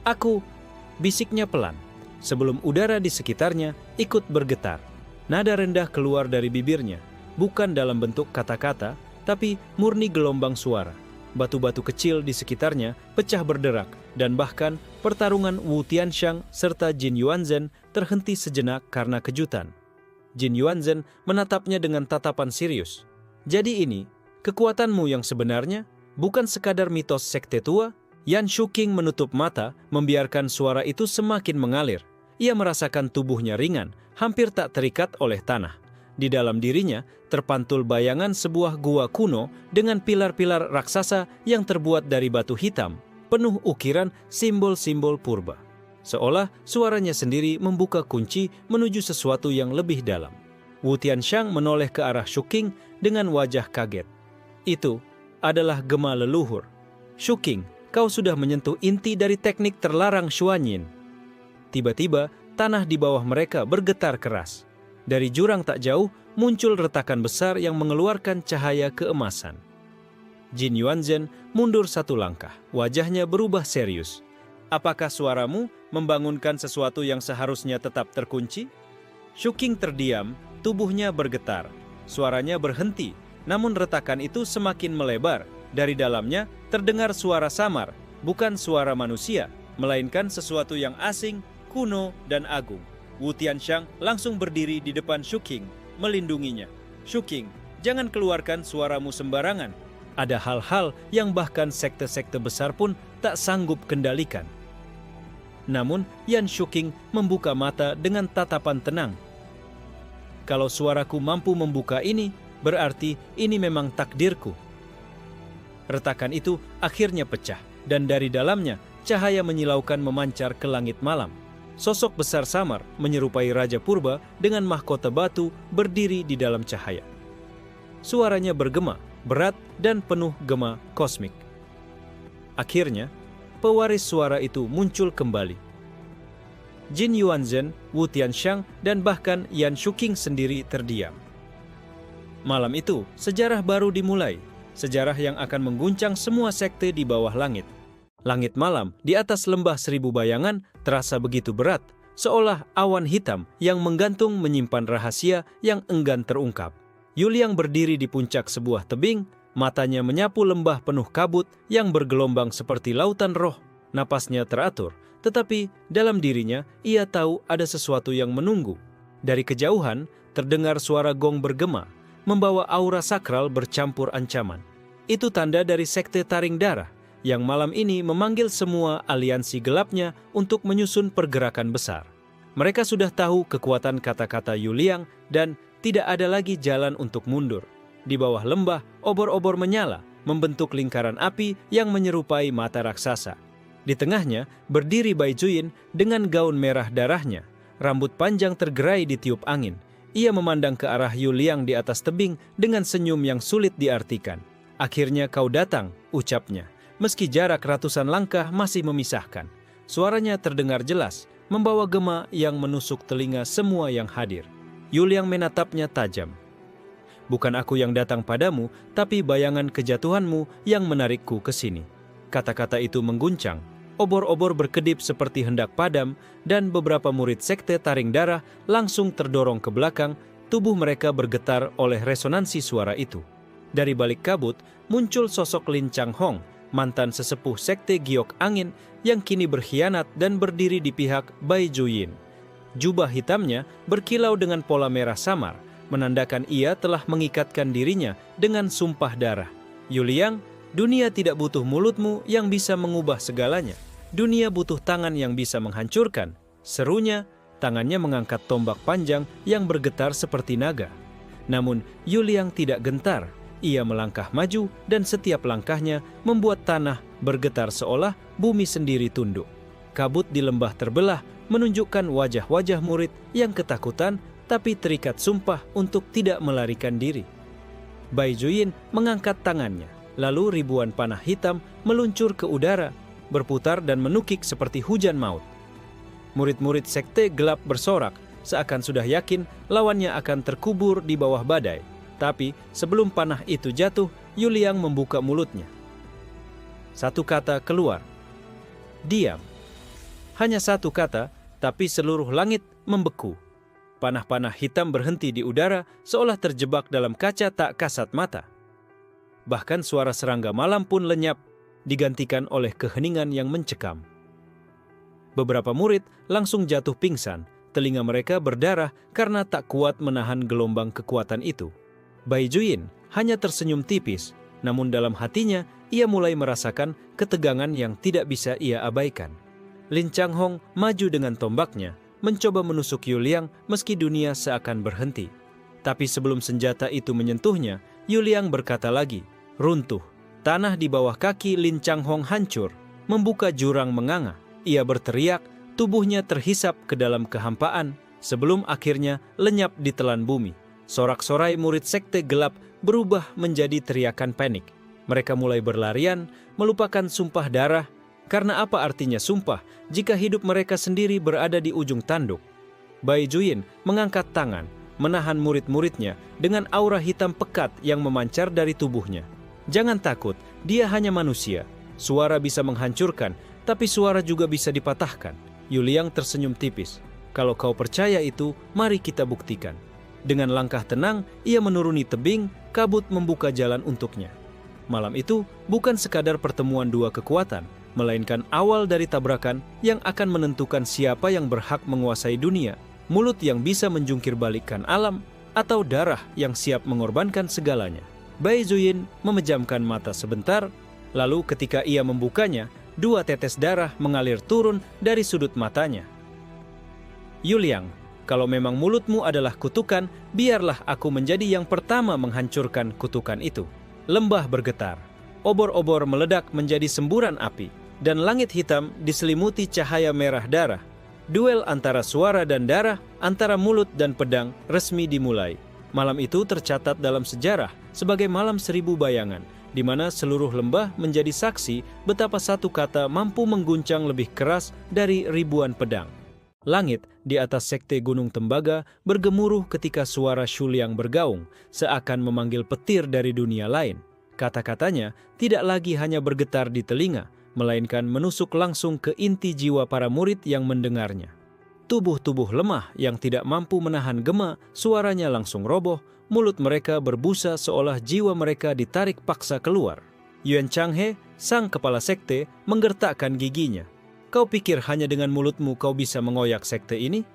Aku, bisiknya pelan, sebelum udara di sekitarnya ikut bergetar. Nada rendah keluar dari bibirnya, bukan dalam bentuk kata-kata, tapi murni gelombang suara. Batu-batu kecil di sekitarnya pecah berderak, dan bahkan pertarungan Wu Tianxiang serta Jin Yuanzhen terhenti sejenak karena kejutan. Jin Yuanzhen menatapnya dengan tatapan serius. Jadi ini, kekuatanmu yang sebenarnya, bukan sekadar mitos sekte tua? Yan Shuking menutup mata, membiarkan suara itu semakin mengalir. Ia merasakan tubuhnya ringan, hampir tak terikat oleh tanah. Di dalam dirinya terpantul bayangan sebuah gua kuno dengan pilar-pilar raksasa yang terbuat dari batu hitam, penuh ukiran simbol-simbol purba. Seolah suaranya sendiri membuka kunci menuju sesuatu yang lebih dalam. Wu Tianxiang menoleh ke arah Shuking dengan wajah kaget. Itu adalah gema leluhur. Shuking, kau sudah menyentuh inti dari teknik terlarang Xuanyin. Tiba-tiba, tanah di bawah mereka bergetar keras. Dari jurang tak jauh, muncul retakan besar yang mengeluarkan cahaya keemasan. Jin Yuanzhen mundur satu langkah, wajahnya berubah serius. Apakah suaramu membangunkan sesuatu yang seharusnya tetap terkunci? Shuking terdiam, tubuhnya bergetar. Suaranya berhenti, namun retakan itu semakin melebar. Dari dalamnya terdengar suara samar, bukan suara manusia, melainkan sesuatu yang asing, kuno, dan agung. Wu Tianxiang langsung berdiri di depan Shuking, melindunginya. Shuking, jangan keluarkan suaramu sembarangan. Ada hal-hal yang bahkan sekte-sekte besar pun tak sanggup kendalikan. Namun, Yan Shuking membuka mata dengan tatapan tenang. Kalau suaraku mampu membuka ini, berarti ini memang takdirku. Retakan itu akhirnya pecah, dan dari dalamnya cahaya menyilaukan memancar ke langit malam. Sosok besar samar menyerupai Raja Purba dengan mahkota batu berdiri di dalam cahaya. Suaranya bergema, berat dan penuh gema kosmik. Akhirnya, pewaris suara itu muncul kembali. Jin Yuanzhen, Wu Tianxiang, dan bahkan Yan Shuqing sendiri terdiam. Malam itu, sejarah baru dimulai. Sejarah yang akan mengguncang semua sekte di bawah langit. Langit malam di atas lembah seribu bayangan terasa begitu berat, seolah awan hitam yang menggantung menyimpan rahasia yang enggan terungkap. Yuliang berdiri di puncak sebuah tebing, matanya menyapu lembah penuh kabut yang bergelombang seperti lautan roh. Napasnya teratur, tetapi dalam dirinya ia tahu ada sesuatu yang menunggu. Dari kejauhan, terdengar suara gong bergema, membawa aura sakral bercampur ancaman. Itu tanda dari sekte Taring Darah, yang malam ini memanggil semua aliansi gelapnya untuk menyusun pergerakan besar. Mereka sudah tahu kekuatan kata-kata Yuliang dan tidak ada lagi jalan untuk mundur. Di bawah lembah, obor-obor menyala, membentuk lingkaran api yang menyerupai mata raksasa. Di tengahnya berdiri Bai Juyin dengan gaun merah darahnya, rambut panjang tergerai ditiup angin. Ia memandang ke arah Yuliang di atas tebing dengan senyum yang sulit diartikan. "Akhirnya kau datang," ucapnya. Meski jarak ratusan langkah masih memisahkan. Suaranya terdengar jelas, membawa gema yang menusuk telinga semua yang hadir. Yuliang menatapnya tajam. "Bukan aku yang datang padamu, tapi bayangan kejatuhanmu yang menarikku ke sini." Kata-kata itu mengguncang. Obor-obor berkedip seperti hendak padam, dan beberapa murid sekte Taring Darah langsung terdorong ke belakang, tubuh mereka bergetar oleh resonansi suara itu. Dari balik kabut, muncul sosok Lin Changhong, mantan sesepuh sekte Giok Angin yang kini berkhianat dan berdiri di pihak Bai Juyin. Jubah hitamnya berkilau dengan pola merah samar, menandakan ia telah mengikatkan dirinya dengan sumpah darah. "Yuliang, dunia tidak butuh mulutmu yang bisa mengubah segalanya. Dunia butuh tangan yang bisa menghancurkan," serunya. Tangannya mengangkat tombak panjang yang bergetar seperti naga. Namun Yuliang tidak gentar. Ia melangkah maju dan setiap langkahnya membuat tanah bergetar seolah bumi sendiri tunduk. Kabut di lembah terbelah menunjukkan wajah-wajah murid yang ketakutan tapi terikat sumpah untuk tidak melarikan diri. Bai Juyin mengangkat tangannya, lalu ribuan panah hitam meluncur ke udara, berputar dan menukik seperti hujan maut. Murid-murid sekte gelap bersorak, seakan sudah yakin lawannya akan terkubur di bawah badai. Tapi sebelum panah itu jatuh, Yuliang membuka mulutnya. Satu kata keluar. "Diam." Hanya satu kata, tapi seluruh langit membeku. Panah-panah hitam berhenti di udara seolah terjebak dalam kaca tak kasat mata. Bahkan suara serangga malam pun lenyap, digantikan oleh keheningan yang mencekam. Beberapa murid langsung jatuh pingsan, telinga mereka berdarah karena tak kuat menahan gelombang kekuatan itu. Bai Juyin hanya tersenyum tipis, namun dalam hatinya ia mulai merasakan ketegangan yang tidak bisa ia abaikan. Lin Changhong maju dengan tombaknya, mencoba menusuk Yuliang meski dunia seakan berhenti. Tapi sebelum senjata itu menyentuhnya, Yuliang berkata lagi, "Runtuh." Tanah di bawah kaki Lin Changhong hancur, membuka jurang menganga. Ia berteriak, tubuhnya terhisap ke dalam kehampaan, sebelum akhirnya lenyap ditelan bumi. Sorak-sorai murid sekte gelap berubah menjadi teriakan panik. Mereka mulai berlarian, melupakan sumpah darah, karena apa artinya sumpah jika hidup mereka sendiri berada di ujung tanduk. Bai Juyin mengangkat tangan, menahan murid-muridnya dengan aura hitam pekat yang memancar dari tubuhnya. "Jangan takut, dia hanya manusia. Suara bisa menghancurkan, tapi suara juga bisa dipatahkan." Yuliang tersenyum tipis. "Kalau kau percaya itu, mari kita buktikan." Dengan langkah tenang, ia menuruni tebing, kabut membuka jalan untuknya. Malam itu bukan sekadar pertemuan dua kekuatan, melainkan awal dari tabrakan yang akan menentukan siapa yang berhak menguasai dunia, mulut yang bisa menjungkir balikkan alam, atau darah yang siap mengorbankan segalanya. Bai Juyin memejamkan mata sebentar, lalu ketika ia membukanya, dua tetes darah mengalir turun dari sudut matanya. "Yuliang, kalau memang mulutmu adalah kutukan, biarlah aku menjadi yang pertama menghancurkan kutukan itu." Lembah bergetar, obor-obor meledak menjadi semburan api, dan langit hitam diselimuti cahaya merah darah. Duel antara suara dan darah, antara mulut dan pedang resmi dimulai. Malam itu tercatat dalam sejarah sebagai malam 1000 bayangan, di mana seluruh lembah menjadi saksi betapa satu kata mampu mengguncang lebih keras dari ribuan pedang. Langit di atas sekte Gunung Tembaga bergemuruh ketika suara Shuliang bergaung, seakan memanggil petir dari dunia lain. Kata-katanya tidak lagi hanya bergetar di telinga, melainkan menusuk langsung ke inti jiwa para murid yang mendengarnya. Tubuh-tubuh lemah yang tidak mampu menahan gema, suaranya langsung roboh, mulut mereka berbusa seolah jiwa mereka ditarik paksa keluar. Yuan Changhe, sang kepala sekte, menggertakkan giginya. Kau pikir hanya dengan mulutmu kau bisa mengoyak sekte ini?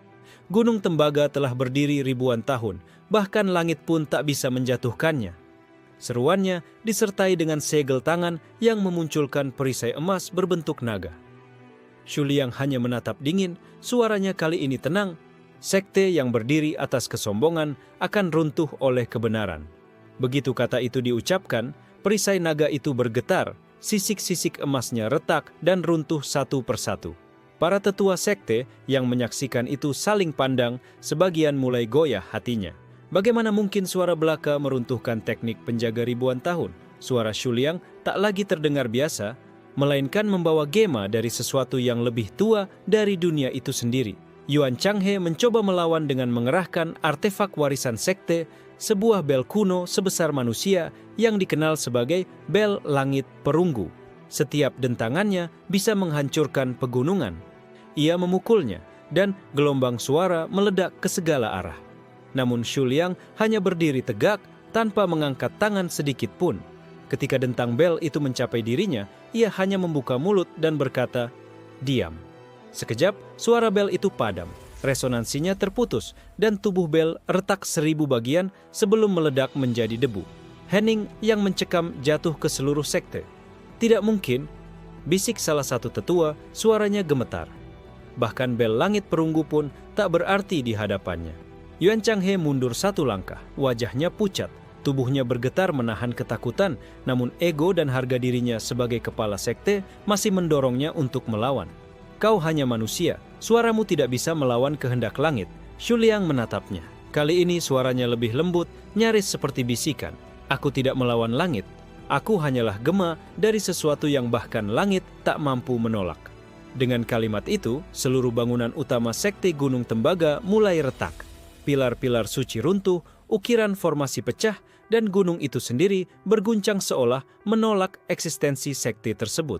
Gunung Tembaga telah berdiri ribuan tahun, bahkan langit pun tak bisa menjatuhkannya. Seruannya disertai dengan segel tangan yang memunculkan perisai emas berbentuk naga. Shuliang hanya menatap dingin, suaranya kali ini tenang. Sekte yang berdiri atas kesombongan akan runtuh oleh kebenaran. Begitu kata itu diucapkan, perisai naga itu bergetar, sisik-sisik emasnya retak dan runtuh satu persatu. Para tetua sekte yang menyaksikan itu saling pandang, sebagian mulai goyah hatinya. Bagaimana mungkin suara belaka meruntuhkan teknik penjaga ribuan tahun? Suara Shuliang tak lagi terdengar biasa, melainkan membawa gema dari sesuatu yang lebih tua dari dunia itu sendiri. Yuan Changhe mencoba melawan dengan mengerahkan artefak warisan sekte, sebuah bel kuno sebesar manusia yang dikenal sebagai bel langit perunggu. Setiap dentangannya bisa menghancurkan pegunungan. Ia memukulnya, dan gelombang suara meledak ke segala arah. Namun Shuliang hanya berdiri tegak tanpa mengangkat tangan sedikit pun. Ketika dentang bel itu mencapai dirinya, ia hanya membuka mulut dan berkata, "Diam." Sekejap, suara bel itu padam. Resonansinya terputus, dan tubuh bel retak 1000 bagian sebelum meledak menjadi debu. Hening yang mencekam jatuh ke seluruh sekte. "Tidak mungkin," bisik salah satu tetua, suaranya gemetar. Bahkan bel langit perunggu pun tak berarti di hadapannya. Yuan Changhe mundur satu langkah, wajahnya pucat. Tubuhnya bergetar menahan ketakutan, namun ego dan harga dirinya sebagai kepala sekte masih mendorongnya untuk melawan. "Kau hanya manusia, suaramu tidak bisa melawan kehendak langit." Shuliang menatapnya. Kali ini suaranya lebih lembut, nyaris seperti bisikan. "Aku tidak melawan langit. Aku hanyalah gema dari sesuatu yang bahkan langit tak mampu menolak." Dengan kalimat itu, seluruh bangunan utama sekte Gunung Tembaga mulai retak. Pilar-pilar suci runtuh, ukiran formasi pecah, dan gunung itu sendiri berguncang seolah menolak eksistensi sekte tersebut.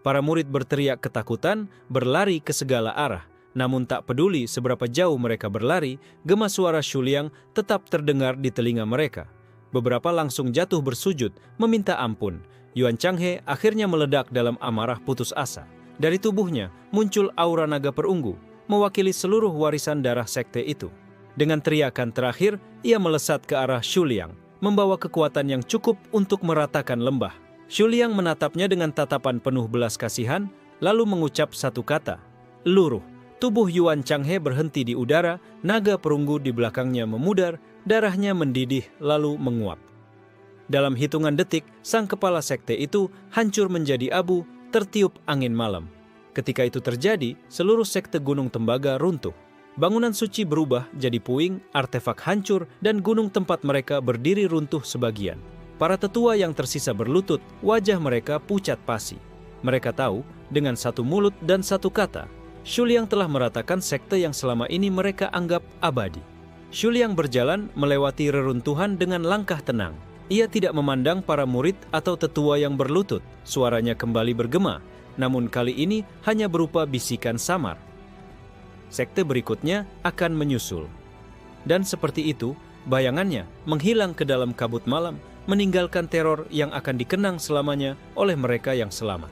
Para murid berteriak ketakutan, berlari ke segala arah. Namun tak peduli seberapa jauh mereka berlari, gema suara Shuliang tetap terdengar di telinga mereka. Beberapa langsung jatuh bersujud, meminta ampun. Yuan Changhe akhirnya meledak dalam amarah putus asa. Dari tubuhnya muncul aura naga perunggu, mewakili seluruh warisan darah sekte itu. Dengan teriakan terakhir, ia melesat ke arah Shuliang, membawa kekuatan yang cukup untuk meratakan lembah. Shuliang menatapnya dengan tatapan penuh belas kasihan, lalu mengucap satu kata, "Luruh." Tubuh Yuan Changhe berhenti di udara, naga perunggu di belakangnya memudar, darahnya mendidih lalu menguap. Dalam hitungan detik, sang kepala sekte itu hancur menjadi abu, tertiup angin malam. Ketika itu terjadi, seluruh sekte Gunung Tembaga runtuh. Bangunan suci berubah jadi puing, artefak hancur, dan gunung tempat mereka berdiri runtuh sebagian. Para tetua yang tersisa berlutut, wajah mereka pucat pasi. Mereka tahu, dengan satu mulut dan satu kata, Shuliang telah meratakan sekte yang selama ini mereka anggap abadi. Shuliang berjalan melewati reruntuhan dengan langkah tenang. Ia tidak memandang para murid atau tetua yang berlutut. Suaranya kembali bergema, namun kali ini hanya berupa bisikan samar. Sekte berikutnya akan menyusul. Dan seperti itu, bayangannya menghilang ke dalam kabut malam, meninggalkan teror yang akan dikenang selamanya oleh mereka yang selamat.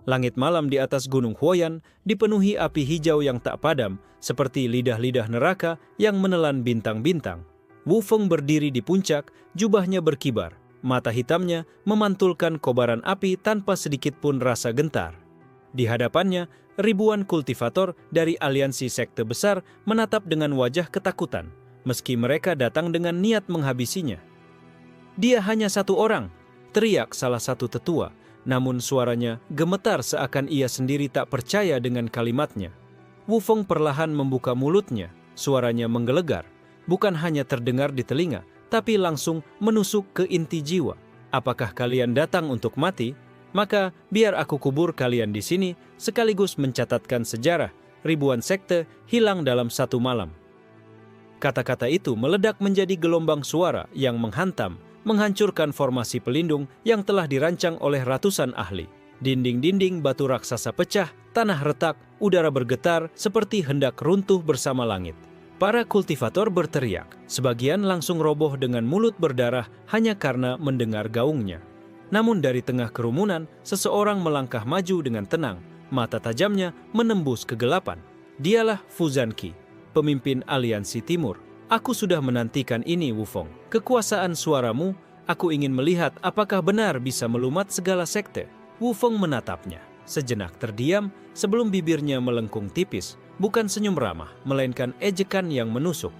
Langit malam di atas Gunung Huoyan dipenuhi api hijau yang tak padam, seperti lidah-lidah neraka yang menelan bintang-bintang. Wu Feng berdiri di puncak, jubahnya berkibar. Mata hitamnya memantulkan kobaran api tanpa sedikit pun rasa gentar. Di hadapannya, ribuan kultivator dari aliansi sekte besar menatap dengan wajah ketakutan, meski mereka datang dengan niat menghabisinya. "Dia hanya satu orang," teriak salah satu tetua, namun suaranya gemetar seakan ia sendiri tak percaya dengan kalimatnya. Wu Feng perlahan membuka mulutnya, suaranya menggelegar, bukan hanya terdengar di telinga, tapi langsung menusuk ke inti jiwa. "Apakah kalian datang untuk mati? Maka biar aku kubur kalian di sini sekaligus mencatatkan sejarah ribuan sekte hilang dalam satu malam. Kata-kata itu meledak menjadi gelombang suara yang menghantam, menghancurkan formasi pelindung yang telah dirancang oleh ratusan ahli. Dinding-dinding batu raksasa pecah, tanah retak, udara bergetar seperti hendak runtuh bersama langit. Para kultivator berteriak, sebagian langsung roboh dengan mulut berdarah hanya karena mendengar gaungnya. Namun dari tengah kerumunan, seseorang melangkah maju dengan tenang, mata tajamnya menembus kegelapan. Dialah Fu Zanqi, pemimpin Aliansi Timur. Aku sudah menantikan ini, Wufeng. Kekuasaan suaramu, aku ingin melihat apakah benar bisa melumat segala sekte. Wufeng menatapnya, sejenak terdiam sebelum bibirnya melengkung tipis. Bukan senyum ramah, melainkan ejekan yang menusuk.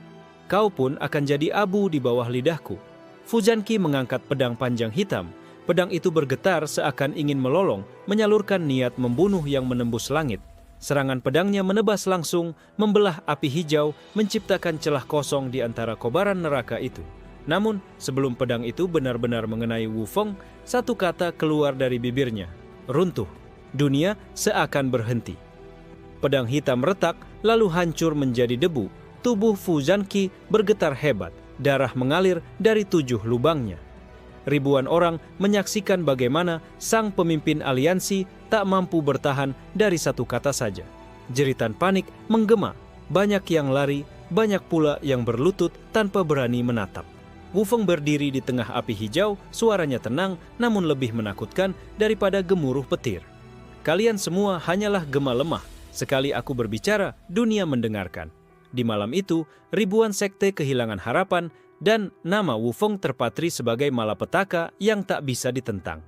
Kau pun akan jadi abu di bawah lidahku. Fu Zanqi mengangkat pedang panjang hitam. Pedang itu bergetar seakan ingin melolong, menyalurkan niat membunuh yang menembus langit. Serangan pedangnya menebas langsung, membelah api hijau, menciptakan celah kosong di antara kobaran neraka itu. Namun, sebelum pedang itu benar-benar mengenai Wufeng, satu kata keluar dari bibirnya. Runtuh. Dunia seakan berhenti. Pedang hitam retak, lalu hancur menjadi debu. Tubuh Fu Zanqi bergetar hebat, darah mengalir dari 7 lubangnya. Ribuan orang menyaksikan bagaimana sang pemimpin aliansi tak mampu bertahan dari satu kata saja. Jeritan panik menggema, banyak yang lari, banyak pula yang berlutut tanpa berani menatap. Wufeng berdiri di tengah api hijau, suaranya tenang namun lebih menakutkan daripada gemuruh petir. Kalian semua hanyalah gema lemah. Sekali aku berbicara, dunia mendengarkan. Di malam itu, ribuan sekte kehilangan harapan dan nama Wufeng terpatri sebagai malapetaka yang tak bisa ditentang.